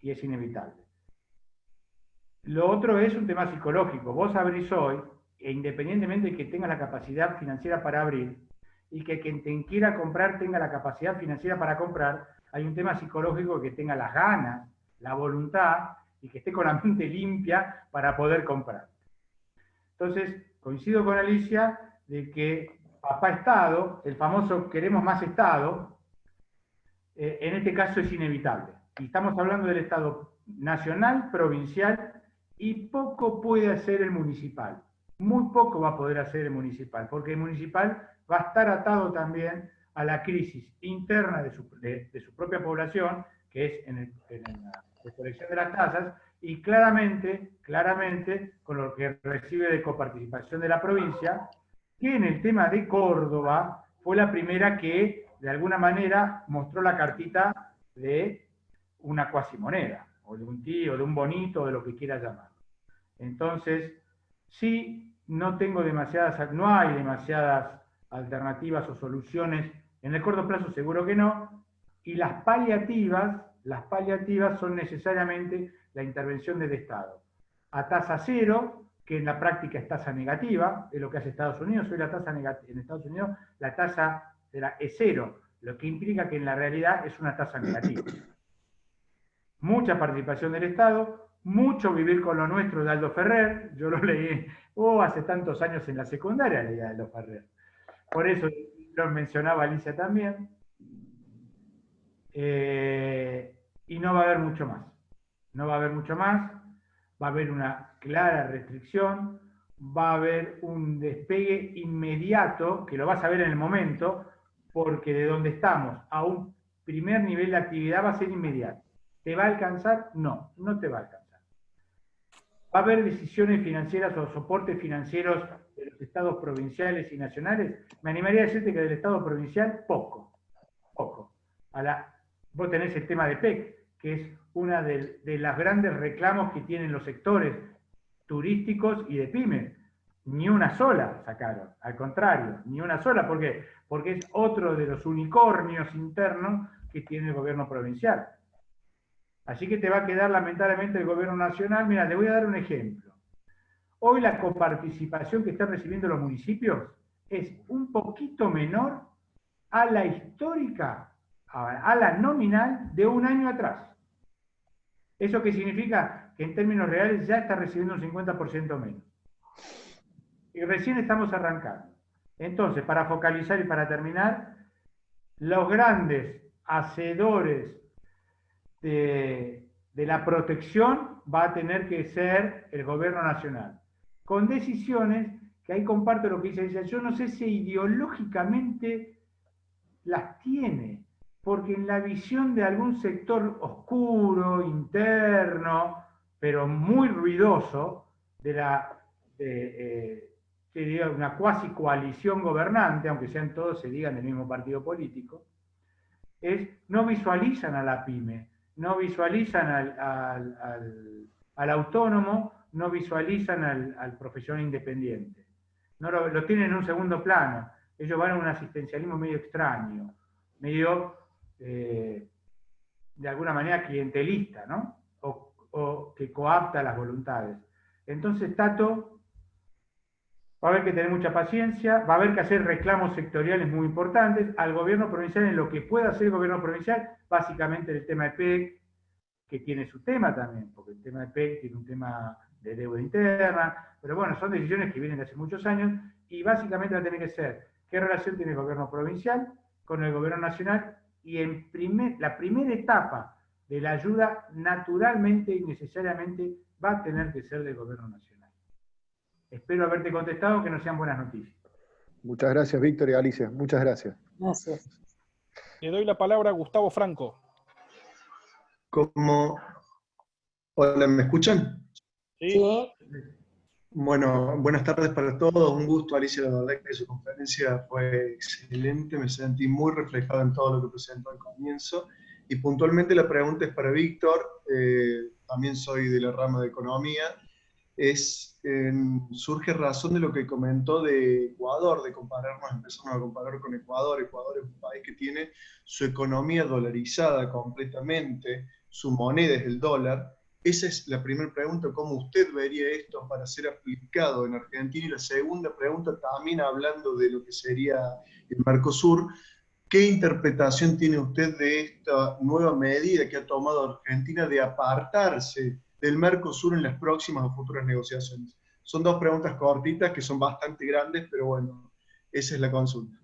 y es inevitable. Lo otro es un tema psicológico. Vos abrís hoy, e independientemente de que tenga la capacidad financiera para abrir, y que quien quiera comprar tenga la capacidad financiera para comprar, hay un tema psicológico que tenga las ganas, la voluntad, y que esté con la mente limpia para poder comprar. Entonces, coincido con Alicia de que papá Estado, el famoso queremos más Estado, en este caso es inevitable. Y estamos hablando del Estado nacional, provincial, y poco puede hacer el municipal. Muy poco va a poder hacer el municipal, porque el municipal va a estar atado también a la crisis interna de su propia población, que es en la recolección de las tasas, y claramente, con lo que recibe de coparticipación de la provincia, que en el tema de Córdoba fue la primera que, de alguna manera, mostró la cartita de una cuasimoneda, o de un tío, de un bonito, de lo que quiera llamar. Entonces, sí, no hay demasiadas alternativas o soluciones. En el corto plazo seguro que no, y las paliativas son necesariamente la intervención del Estado. A tasa cero, que en la práctica es tasa negativa, es lo que hace Estados Unidos. Hoy la tasa negativa, en Estados Unidos la tasa es cero, lo que implica que en la realidad es una tasa negativa. Mucha participación del Estado, mucho vivir con lo nuestro de Aldo Ferrer. Yo lo leí hace tantos años en la secundaria, leí a Aldo Ferrer. Por eso lo mencionaba Alicia también. Y no va a haber mucho más. No va a haber mucho más. Va a haber una clara restricción. Va a haber un despegue inmediato, que lo vas a ver en el momento, porque de donde estamos a un primer nivel de actividad va a ser inmediato. ¿Te va a alcanzar? No, no te va a alcanzar. ¿Va a haber decisiones financieras o soportes financieros de los estados provinciales y nacionales? Me animaría a decirte que del estado provincial, poco. Vos tenés el tema de PEC, que es una de los grandes reclamos que tienen los sectores turísticos y de pymes. Ni una sola sacaron, al contrario, ni una sola. ¿Por qué? Porque es otro de los unicornios internos que tiene el gobierno provincial. Así que te va a quedar lamentablemente el gobierno nacional. Mira, te voy a dar un ejemplo. Hoy la coparticipación que están recibiendo los municipios es un poquito menor a la histórica, a la nominal de un año atrás. ¿Eso qué significa? Que en términos reales ya está recibiendo un 50% menos. Y recién estamos arrancando. Entonces, para focalizar y para terminar, los grandes hacedores de la protección va a tener que ser el gobierno nacional, con decisiones que ahí comparto lo que dice ella. Yo no sé si ideológicamente las tiene, porque en la visión de algún sector oscuro, interno, pero muy ruidoso, de una cuasi coalición gobernante, aunque sean todos, se digan del mismo partido político, no visualizan a la pyme, no visualizan al autónomo, no visualizan al profesional independiente. No lo tienen en un segundo plano. Ellos van a un asistencialismo medio extraño, medio, de alguna manera, clientelista, ¿no? O que coapta las voluntades. Entonces, Tato, va a haber que tener mucha paciencia, va a haber que hacer reclamos sectoriales muy importantes al gobierno provincial en lo que pueda hacer el gobierno provincial, básicamente el tema de PEC, que tiene su tema también, porque el tema de PEC tiene un tema de deuda interna, pero bueno, son decisiones que vienen de hace muchos años, y básicamente va a tener que ser qué relación tiene el gobierno provincial con el gobierno nacional, y la primera etapa de la ayuda naturalmente y necesariamente va a tener que ser del gobierno nacional. Espero haberte contestado, que no sean buenas noticias. Muchas gracias, Víctor y Alicia. Muchas gracias. Gracias. Le doy la palabra a Gustavo Franco. Hola, ¿me escuchan? Sí. Bueno, buenas tardes para todos. Un gusto, Alicia. La verdad que su conferencia fue excelente. Me sentí muy reflejado en todo lo que presentó al comienzo. Y puntualmente la pregunta es para Víctor. También soy de la rama de economía. Surge razón de lo que comentó de Ecuador, de empezamos a comparar con Ecuador. Ecuador es un país que tiene su economía dolarizada completamente, su moneda es el dólar. Esa es la primera pregunta, ¿cómo usted vería esto para ser aplicado en Argentina? Y la segunda pregunta, también hablando de lo que sería el Mercosur, ¿qué interpretación tiene usted de esta nueva medida que ha tomado Argentina de apartarse del Mercosur en las próximas o futuras negociaciones? Son dos preguntas cortitas que son bastante grandes, pero bueno, esa es la consulta.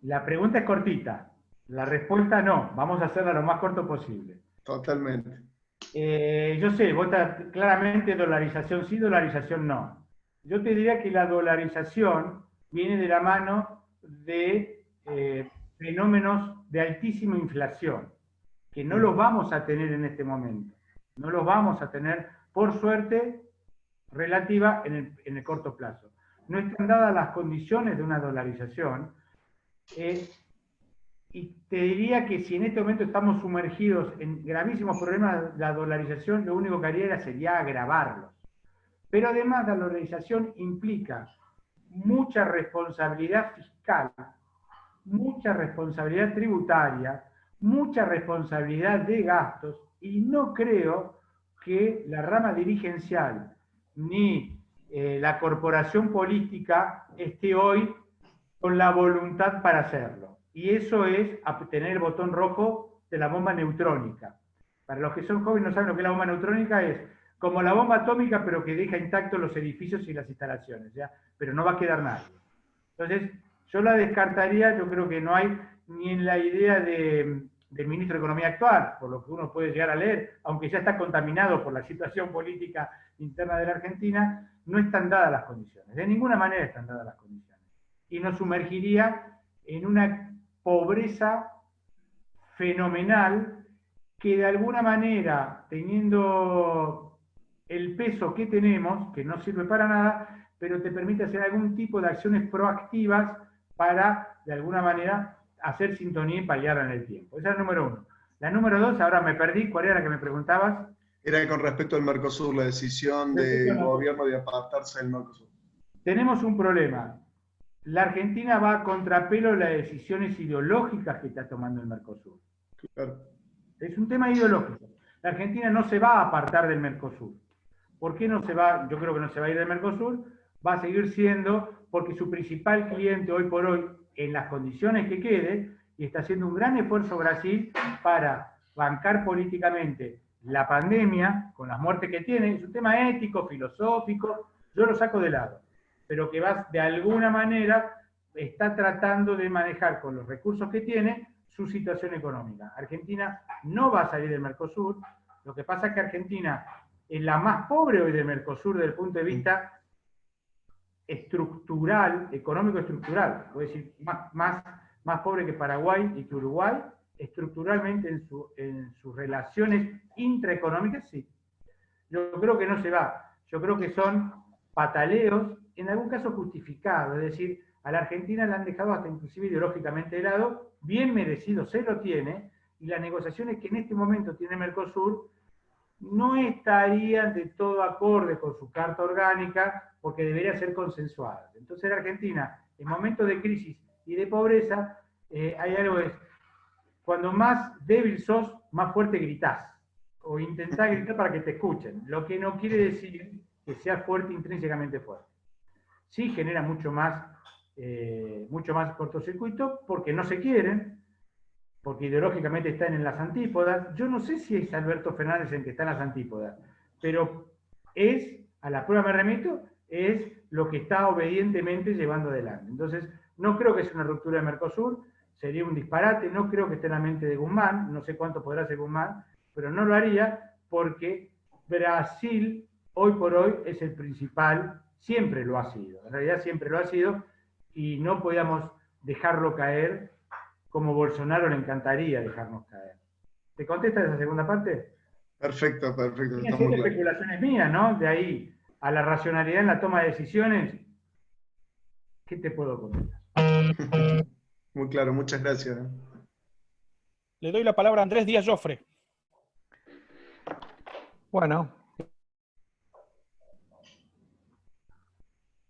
La pregunta es cortita, la respuesta no. Vamos a hacerla lo más corto posible. Totalmente. Yo sé, vota claramente dolarización sí, dolarización no. Yo te diría que la dolarización viene de la mano de fenómenos de altísima inflación, que no los vamos a tener en este momento. No los vamos a tener, por suerte, relativa en el corto plazo. No están dadas las condiciones de una dolarización, Y te diría que si en este momento estamos sumergidos en gravísimos problemas, la dolarización lo único que haría sería agravarlos. Pero además la dolarización implica mucha responsabilidad fiscal, mucha responsabilidad tributaria, mucha responsabilidad de gastos, y no creo que la rama dirigencial ni la corporación política esté hoy con la voluntad para hacerlo. Y eso es tener el botón rojo de la bomba neutrónica. Para los que son jóvenes no saben lo que es la bomba neutrónica, es como la bomba atómica, pero que deja intactos los edificios y las instalaciones, ¿ya? Pero no va a quedar nadie. Entonces, yo la descartaría, yo creo que no hay ni en la idea del ministro de Economía actual, por lo que uno puede llegar a leer, aunque ya está contaminado por la situación política interna de la Argentina, no están dadas las condiciones. De ninguna manera están dadas las condiciones. Y nos sumergiría en una pobreza fenomenal que de alguna manera, teniendo el peso que tenemos, que no sirve para nada, pero te permite hacer algún tipo de acciones proactivas para, de alguna manera, hacer sintonía y paliarla en el tiempo. Esa es la número uno. La número dos, ahora me perdí, ¿cuál era la que me preguntabas? Era con respecto al Mercosur, la decisión del gobierno de apartarse del Mercosur. Tenemos un problema. La Argentina va a contrapelo de las decisiones ideológicas que está tomando el Mercosur. Claro. Es un tema ideológico. La Argentina no se va a apartar del Mercosur. ¿Por qué no se va? Yo creo que no se va a ir del Mercosur. Va a seguir siendo porque su principal cliente hoy por hoy, en las condiciones que quede, y está haciendo un gran esfuerzo Brasil para bancar políticamente la pandemia, con las muertes que tiene, es un tema ético, filosófico, yo lo saco de lado, pero que va, de alguna manera está tratando de manejar con los recursos que tiene su situación económica. Argentina no va a salir del Mercosur, lo que pasa es que Argentina es la más pobre hoy del Mercosur desde el punto de vista estructural, económico estructural, voy a decir, más pobre que Paraguay y que Uruguay, estructuralmente en sus relaciones intraeconómicas, sí. Yo creo que no se va, yo creo que son pataleos, en algún caso justificados, es decir, a la Argentina la han dejado hasta inclusive ideológicamente de lado, bien merecido se lo tiene, y las negociaciones que en este momento tiene Mercosur no estarían de todo acorde con su carta orgánica, porque debería ser consensuada. Entonces la Argentina, en momentos de crisis y de pobreza, hay algo es, cuando más débil sos, más fuerte gritás, o intentás gritar para que te escuchen, lo que no quiere decir que seas fuerte intrínsecamente fuerte. Sí genera mucho más cortocircuito, porque no se quieren, porque ideológicamente están en las antípodas. Yo no sé si es Alberto Fernández el que está en las antípodas, pero es, a la prueba me remito, es lo que está obedientemente llevando adelante. Entonces, no creo que sea una ruptura de Mercosur, sería un disparate, no creo que esté en la mente de Guzmán, no sé cuánto podrá hacer Guzmán, pero no lo haría porque Brasil, hoy por hoy, es el principal, siempre lo ha sido, en realidad siempre lo ha sido, y no podíamos dejarlo caer como Bolsonaro le encantaría dejarnos caer. ¿Te contesta esa segunda parte? Perfecto, perfecto. Tiene siempre especulaciones mías, ¿no? De ahí a la racionalidad en la toma de decisiones, ¿qué te puedo contestar? Muy claro, muchas gracias. Le doy la palabra a Andrés Díaz Joffre. Bueno.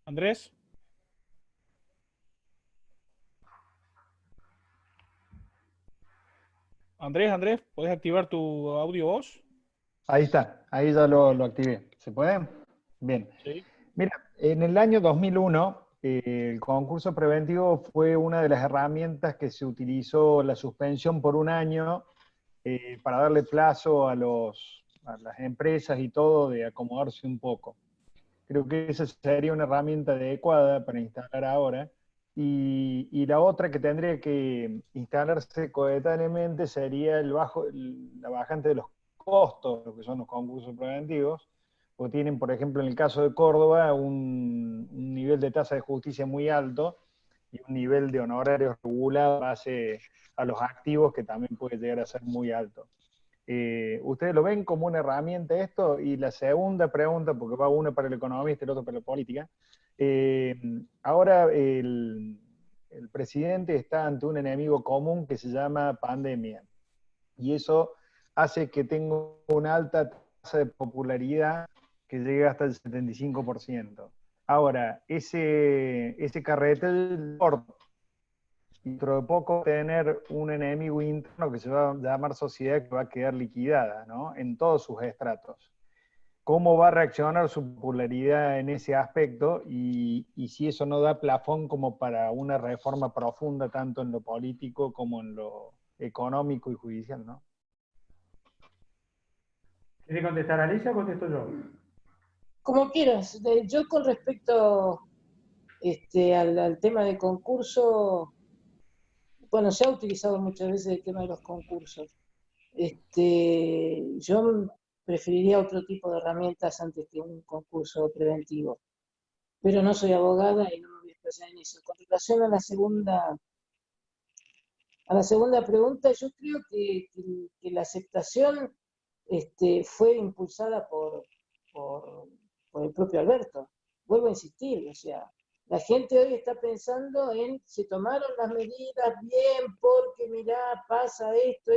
Andrés. Andrés, ¿podés activar tu audio voz? Ahí está, ahí ya lo activé. ¿Se puede? Bien. Sí. Mira, en el año 2001, el concurso preventivo fue una de las herramientas que se utilizó la suspensión por un año para darle plazo a las empresas y todo de acomodarse un poco. Creo que esa sería una herramienta adecuada para instalar ahora. Y la otra que tendría que instalarse coetáneamente sería la bajante de los costos, lo que son los concursos preventivos, porque tienen, por ejemplo, en el caso de Córdoba, un nivel de tasa de justicia muy alto y un nivel de honorarios regulado base a los activos que también puede llegar a ser muy alto. ¿Ustedes lo ven como una herramienta esto? Y la segunda pregunta, porque va uno para el economista y el otro para la política, ahora el presidente está ante un enemigo común que se llama pandemia. Y eso hace que tenga una alta tasa de popularidad que llega hasta el 75%. Ahora, ese carretel corto, dentro de poco tener un enemigo interno que se va a llamar sociedad, que va a quedar liquidada, ¿no? En todos sus estratos. ¿Cómo va a reaccionar su popularidad en ese aspecto? Y si eso no da plafón como para una reforma profunda, tanto en lo político como en lo económico y judicial, ¿no? ¿Quiere contestar Alicia o contesto yo? Como quieras. Yo con respecto al tema de concurso, bueno, se ha utilizado muchas veces el tema de los concursos. Yo preferiría otro tipo de herramientas antes que un concurso preventivo. Pero no soy abogada y no me voy a expresar en eso. Con relación a la segunda pregunta, yo creo que la aceptación fue impulsada por el propio Alberto. Vuelvo a insistir, o sea, la gente hoy está pensando en se tomaron las medidas bien porque mirá, pasa esto.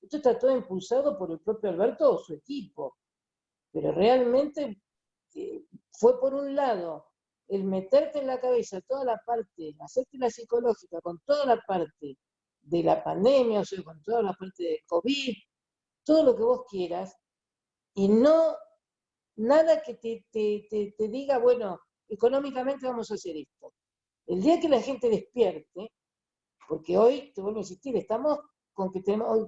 Esto está todo impulsado por el propio Alberto o su equipo. Pero realmente fue por un lado el meterte en la cabeza toda la parte, hacerte la psicológica con toda la parte de la pandemia, o sea, con toda la parte de COVID, todo lo que vos quieras, y no nada que te diga, bueno, económicamente vamos a hacer esto. El día que la gente despierte, porque hoy, te vuelvo a insistir, estamos con que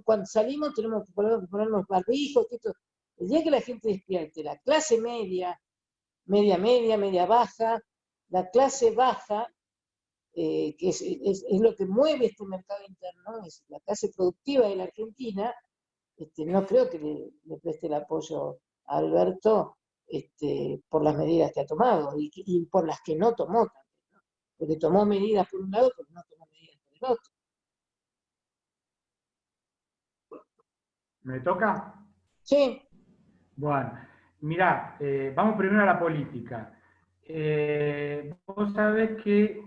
cuando salimos tenemos que ponernos barbijos, el día que la gente despierte, la clase media, media baja, la clase baja, que es lo que mueve este mercado interno, es la clase productiva de la Argentina, no creo que le preste el apoyo a Alberto por las medidas que ha tomado y por las que no tomó también, ¿no? Porque tomó medidas por un lado, pero no tomó medidas por el otro. ¿Me toca? Sí. Bueno, mirá, vamos primero a la política. Vos sabés que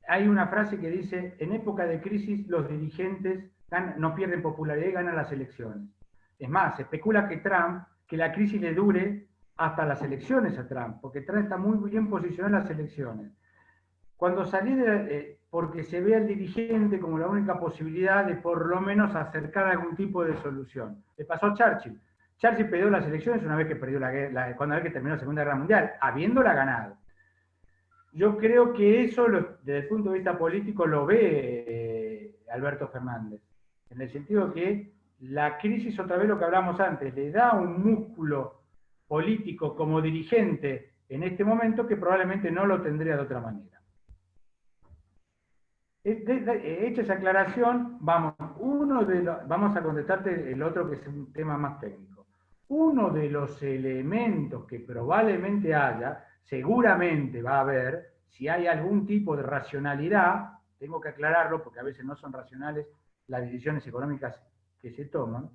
hay una frase que dice, en época de crisis los dirigentes no pierden popularidad y ganan las elecciones. Es más, se especula que la crisis le dure hasta las elecciones a Trump, porque Trump está muy bien posicionado en las elecciones. Cuando salí porque se ve al dirigente como la única posibilidad de por lo menos acercar algún tipo de solución. Le pasó a Churchill. Churchill perdió las elecciones una vez que perdió cuando terminó la Segunda Guerra Mundial, habiéndola ganado. Yo creo que eso, desde el punto de vista político, lo ve Alberto Fernández, en el sentido que la crisis, otra vez lo que hablamos antes, le da un músculo político como dirigente en este momento que probablemente no lo tendría de otra manera. Hecha esa aclaración, vamos a contestarte el otro que es un tema más técnico. Uno de los elementos que probablemente haya, seguramente va a haber, si hay algún tipo de racionalidad, tengo que aclararlo porque a veces no son racionales las decisiones económicas que se toman,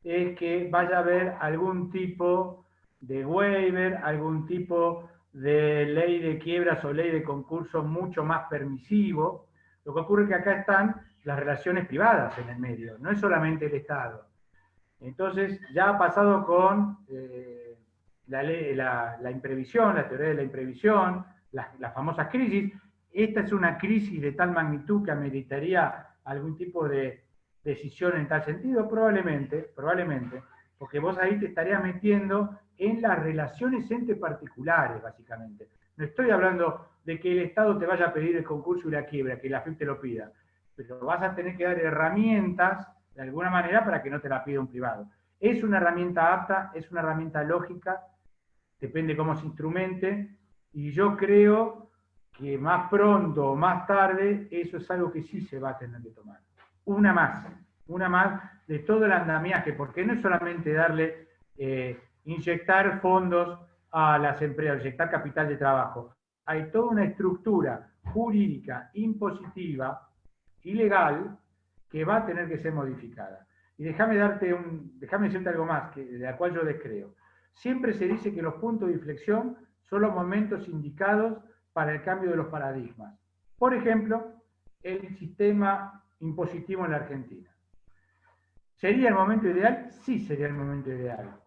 es que vaya a haber algún tipo de waiver, algún tipo de ley de quiebras o ley de concursos mucho más permisivo. Lo que ocurre es que acá están las relaciones privadas en el medio, no es solamente el Estado. Entonces, ya ha pasado con la imprevisión, la teoría de la imprevisión, las famosas crisis. Esta es una crisis de tal magnitud que ameritaría algún tipo de decisión en tal sentido, probablemente, porque vos ahí te estarías metiendo en las relaciones entre particulares, básicamente. No estoy hablando de que el Estado te vaya a pedir el concurso y la quiebra, que la FIP te lo pida, pero vas a tener que dar herramientas de alguna manera para que no te la pida un privado. Es una herramienta apta, es una herramienta lógica, depende cómo se instrumente, y yo creo que más pronto o más tarde eso es algo que sí se va a tener que tomar. Una más de todo el andamiaje, porque no es solamente darle, inyectar fondos a las empresas, inyectar capital de trabajo. Hay toda una estructura jurídica, impositiva y legal que va a tener que ser modificada. Y déjame decirte algo más, de la cual yo descreo. Siempre se dice que los puntos de inflexión son los momentos indicados para el cambio de los paradigmas. Por ejemplo, el sistema impositivo en la Argentina. ¿Sería el momento ideal? Sí, sería el momento ideal.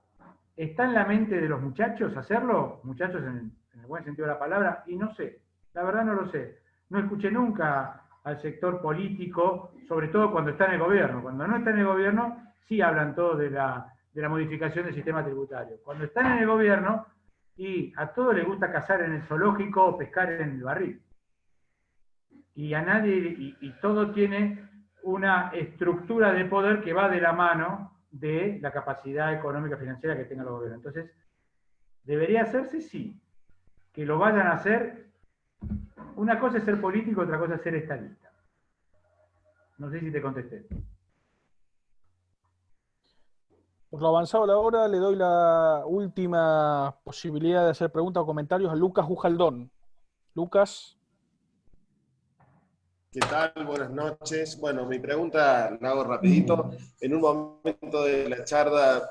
¿Está en la mente de los muchachos hacerlo? Muchachos en el buen sentido de la palabra, y no sé, la verdad no lo sé. No escuché nunca al sector político, sobre todo cuando está en el gobierno. Cuando no está en el gobierno, sí hablan todos de la modificación del sistema tributario. Cuando están en el gobierno, y a todos les gusta cazar en el zoológico o pescar en el barril. Y a nadie, y todo tiene una estructura de poder que va de la mano de la capacidad económica financiera que tenga el gobierno. Entonces, ¿debería hacerse? Sí. Que lo vayan a hacer. Una cosa es ser político, otra cosa es ser estadista. No sé si te contesté. Por lo avanzado la hora, le doy la última posibilidad de hacer preguntas o comentarios a Lucas Ujaldón. Lucas. ¿Qué tal? Buenas noches. Bueno, mi pregunta la hago rapidito. En un momento de la charla,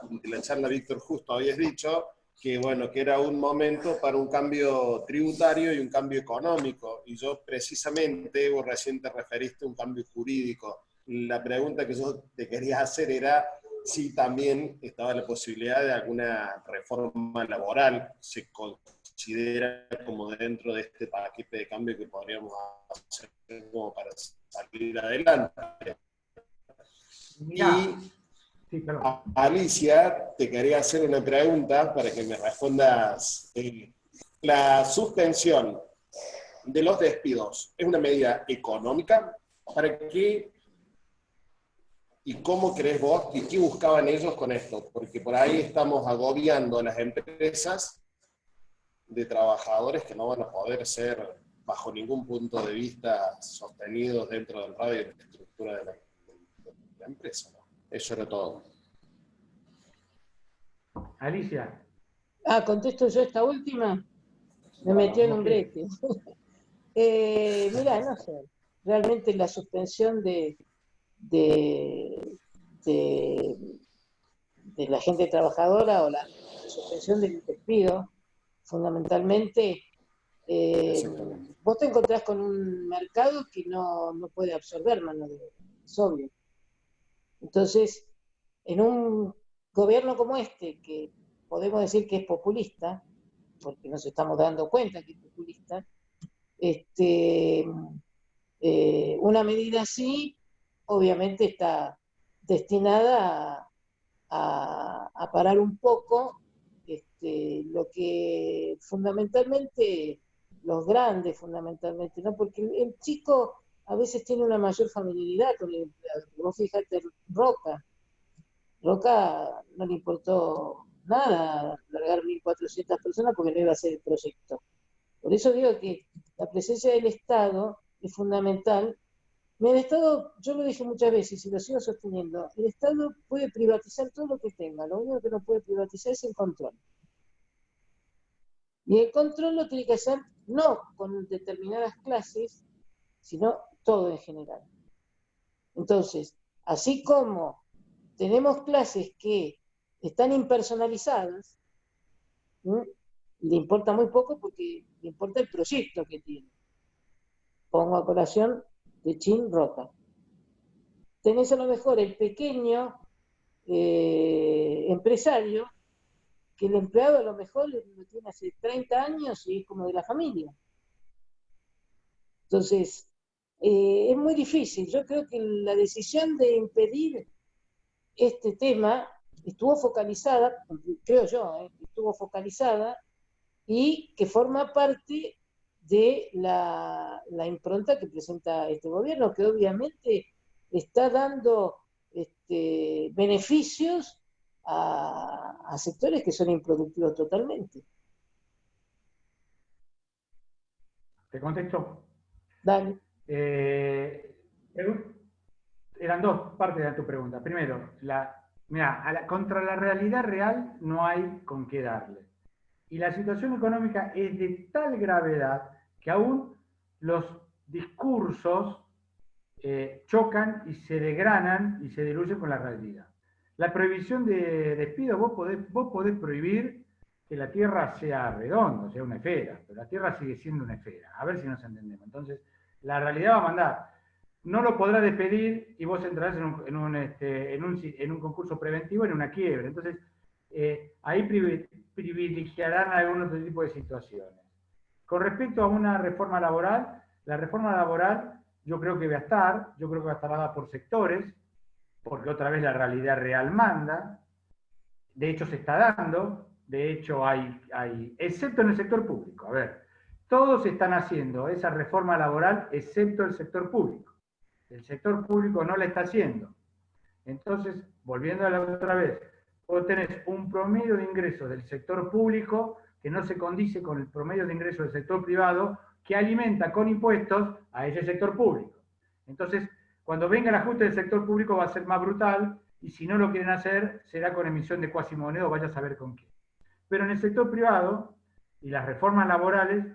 Víctor, justo habías dicho que, bueno, que era un momento para un cambio tributario y un cambio económico. Y yo precisamente, vos recién te referiste a un cambio jurídico. La pregunta que yo te quería hacer era si también estaba la posibilidad de alguna reforma laboral. ¿Se considera como dentro de este paquete de cambio que podríamos hacer como para salir adelante? Mirá. Y a Alicia, te quería hacer una pregunta para que me respondas. ¿La suspensión de los despidos es una medida económica? ¿Para qué y cómo crees vos y qué buscaban ellos con esto? Porque por ahí estamos agobiando a las empresas de trabajadores que no van a poder ser bajo ningún punto de vista sostenidos dentro del radio y de la estructura de la empresa, ¿no? Eso era todo. Alicia. ¿Contesto yo esta última? Me metió en un brete. Mirá, no sé. Realmente la suspensión de la gente trabajadora o la suspensión del despido, fundamentalmente, vos te encontrás con un mercado que no puede absorber mano de obra, es obvio. Entonces, en un gobierno como este, que podemos decir que es populista, porque nos estamos dando cuenta que es populista, una medida así obviamente está destinada a parar un poco lo que fundamentalmente, los grandes fundamentalmente, ¿no? Porque el chico a veces tiene una mayor familiaridad con el empleado. Vos fíjate, Roca no le importó nada largar 1.400 personas porque no iba a hacer el proyecto. Por eso digo que la presencia del Estado es fundamental. El Estado, yo lo dije muchas veces y lo sigo sosteniendo, el Estado puede privatizar todo lo que tenga, lo único que no puede privatizar es el control. Y el control lo tiene que hacer no con determinadas clases, sino todo en general. Entonces, así como tenemos clases que están impersonalizadas, le importa muy poco porque le importa el proyecto que tiene. Pongo a colación de Chin Roca. Tenés a lo mejor el pequeño empresario, que el empleado a lo mejor lo tiene hace 30 años y es como de la familia. Entonces, es muy difícil. Yo creo que la decisión de impedir este tema estuvo focalizada, creo yo, estuvo focalizada y que forma parte de la impronta que presenta este gobierno, que obviamente está dando beneficios a sectores que son improductivos totalmente. ¿Te contesto? Dale. Eran dos partes de tu pregunta. Primero, contra la realidad real no hay con qué darle. Y la situación económica es de tal gravedad que aún los discursos chocan y se desgranan y se diluyen con la realidad. La prohibición de despido, vos podés prohibir que la Tierra sea redonda, sea una esfera, pero la Tierra sigue siendo una esfera. A ver si nos entendemos. Entonces, la realidad va a mandar. no lo podrá despedir y vos entrarás en un concurso preventivo, en una quiebra. Entonces, ahí privilegiarán algún otro tipo de situaciones. Con respecto a una reforma laboral, la reforma laboral yo creo que va a estar dada por sectores, porque otra vez la realidad real manda, de hecho se está dando, de hecho hay, excepto en el sector público, a ver, todos están haciendo esa reforma laboral excepto el sector público. El sector público no la está haciendo. Entonces, volviendo a la otra vez, vos tenés un promedio de ingresos del sector público que no se condice con el promedio de ingresos del sector privado, que alimenta con impuestos a ese sector público. Entonces, cuando venga el ajuste del sector público va a ser más brutal, y si no lo quieren hacer, será con emisión de cuasimoneda o vaya a saber con qué. Pero en el sector privado, y las reformas laborales,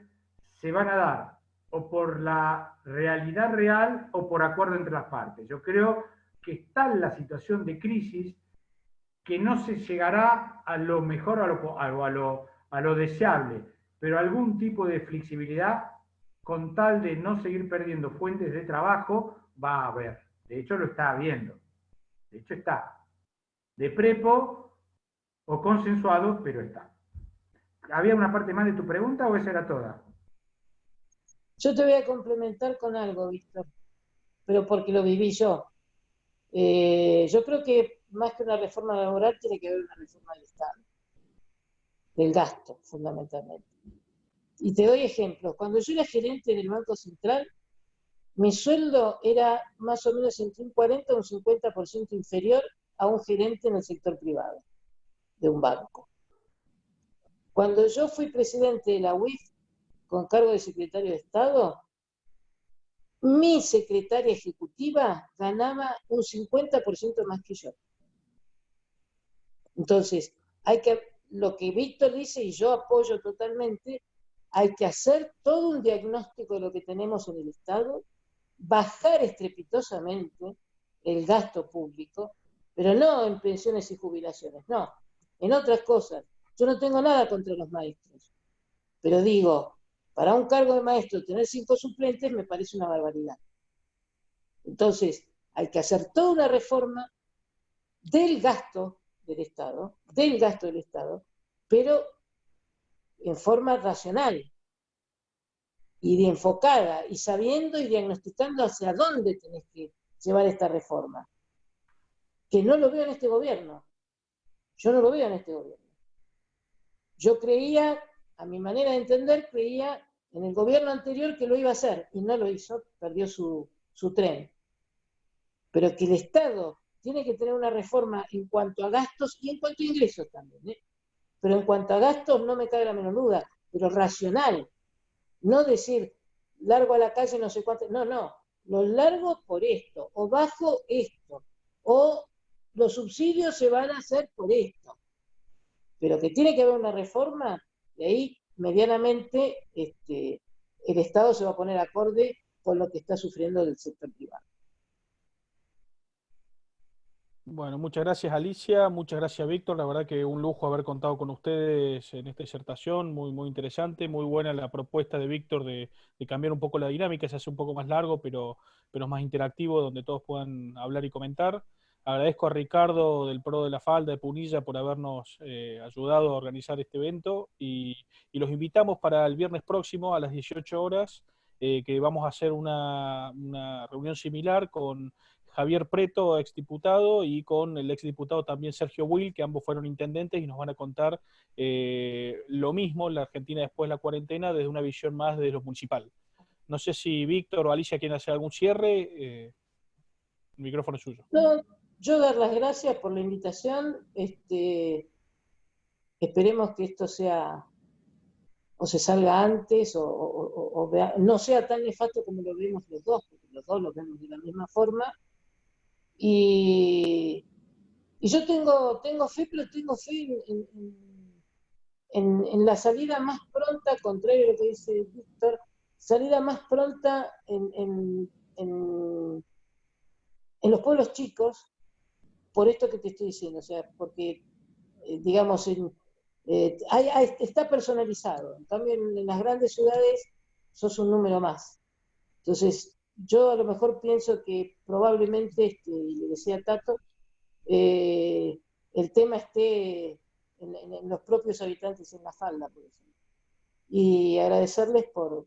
se van a dar o por la realidad real o por acuerdo entre las partes. Yo creo que está en la situación de crisis que no se llegará a lo mejor, a lo deseable, pero algún tipo de flexibilidad con tal de no seguir perdiendo fuentes de trabajo va a haber. De hecho, lo está habiendo. De hecho, está. De prepo o consensuado, pero está. ¿Había una parte más de tu pregunta o esa era toda? Yo te voy a complementar con algo, Víctor, pero porque lo viví yo. Yo creo que más que una reforma laboral tiene que haber una reforma del Estado, del gasto, fundamentalmente. Y te doy ejemplos. Cuando yo era gerente del Banco Central, mi sueldo era más o menos entre un 40 o un 50% inferior a un gerente en el sector privado de un banco. Cuando yo fui presidente de la UIF, con cargo de secretario de Estado, mi secretaria ejecutiva ganaba un 50% más que yo. Entonces, lo que Víctor dice, y yo apoyo totalmente, hay que hacer todo un diagnóstico de lo que tenemos en el Estado, bajar estrepitosamente el gasto público, pero no en pensiones y jubilaciones, no, en otras cosas. Yo no tengo nada contra los maestros, pero digo, para un cargo de maestro tener 5 suplentes me parece una barbaridad. Entonces, hay que hacer toda una reforma del gasto del Estado, pero en forma racional y de enfocada, y sabiendo y diagnosticando hacia dónde tenés que llevar esta reforma. Que no lo veo en este gobierno. Yo no lo veo en este gobierno. Yo creía, a mi manera de entender, creía en el gobierno anterior que lo iba a hacer, y no lo hizo, perdió su tren. Pero que el Estado tiene que tener una reforma en cuanto a gastos y en cuanto a ingresos también, ¿eh? Pero en cuanto a gastos no me cabe la menor duda, pero racional. No decir, largo a la calle no sé cuánto, no, lo largo por esto, o bajo esto, o los subsidios se van a hacer por esto. Pero que tiene que haber una reforma, y ahí medianamente el Estado se va a poner acorde con lo que está sufriendo del sector privado. Bueno, muchas gracias Alicia, muchas gracias Víctor, la verdad que un lujo haber contado con ustedes en esta disertación, muy, muy interesante, muy buena la propuesta de Víctor de cambiar un poco la dinámica, se hace un poco más largo, pero es más interactivo, donde todos puedan hablar y comentar. Agradezco a Ricardo del Pro de la Falda de Punilla por habernos ayudado a organizar este evento y los invitamos para el viernes próximo a las 18 horas, que vamos a hacer una reunión similar con Javier Preto, exdiputado, y con el exdiputado también Sergio Will, que ambos fueron intendentes y nos van a contar lo mismo, la Argentina después de la cuarentena, desde una visión más de lo municipal. No sé si Víctor o Alicia quieren hacer algún cierre. El micrófono es suyo. No, yo dar las gracias por la invitación. Esperemos que esto sea, o se salga antes, no sea tan nefasto como lo vemos los dos, porque los dos lo vemos de la misma forma. Y yo tengo fe, pero tengo fe en la salida más pronta, contrario a lo que dice Víctor, salida más pronta en los pueblos chicos, por esto que te estoy diciendo, o sea, porque, digamos, está personalizado. En cambio, en las grandes ciudades sos un número más. Entonces, Yo a lo mejor pienso que probablemente, y le decía Tato, el tema esté en los propios habitantes en La Falda, por ejemplo. Y agradecerles por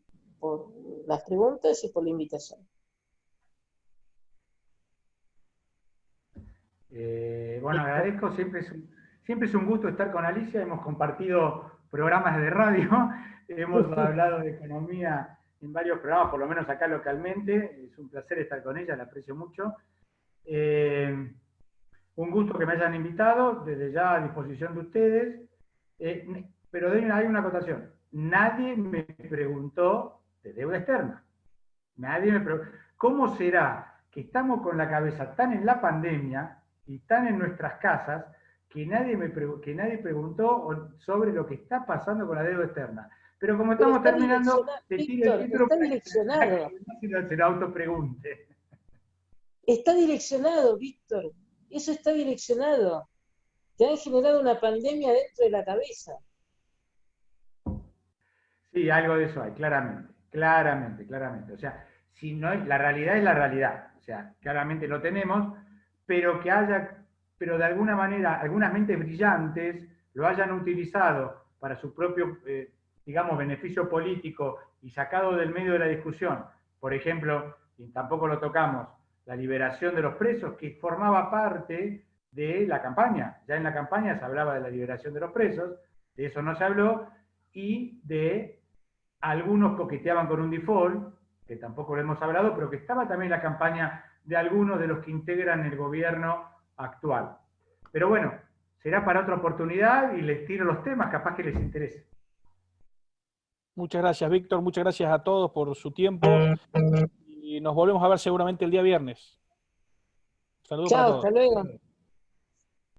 las preguntas y por la invitación. Bueno, agradezco, siempre es un gusto estar con Alicia, hemos compartido programas de radio, hemos hablado de economía en varios programas, por lo menos acá localmente, es un placer estar con ella, la aprecio mucho. Un gusto que me hayan invitado, desde ya a disposición de ustedes, pero hay una acotación, nadie me preguntó de deuda externa, nadie me preguntó, ¿cómo será que estamos con la cabeza tan en la pandemia y tan en nuestras casas que nadie preguntó sobre lo que está pasando con la deuda externa? Pero como estamos terminando, te tiro el título para que se lo autopregunte. Está direccionado, Víctor. Eso está direccionado. Te han generado una pandemia dentro de la cabeza. Sí, algo de eso hay, claramente. O sea, si no hay, la realidad es la realidad. O sea, claramente lo tenemos, pero pero de alguna manera, algunas mentes brillantes lo hayan utilizado para su propio, digamos, beneficio político y sacado del medio de la discusión. Por ejemplo, y tampoco lo tocamos, la liberación de los presos, que formaba parte de la campaña. Ya en la campaña se hablaba de la liberación de los presos, de eso no se habló, y de algunos coqueteaban con un default, que tampoco lo hemos hablado, pero que estaba también la campaña de algunos de los que integran el gobierno actual. Pero bueno, será para otra oportunidad y les tiro los temas, capaz que les interese. Muchas gracias, Víctor. Muchas gracias a todos por su tiempo. Y nos volvemos a ver seguramente el día viernes. Saludos para todos. Chao, hasta luego.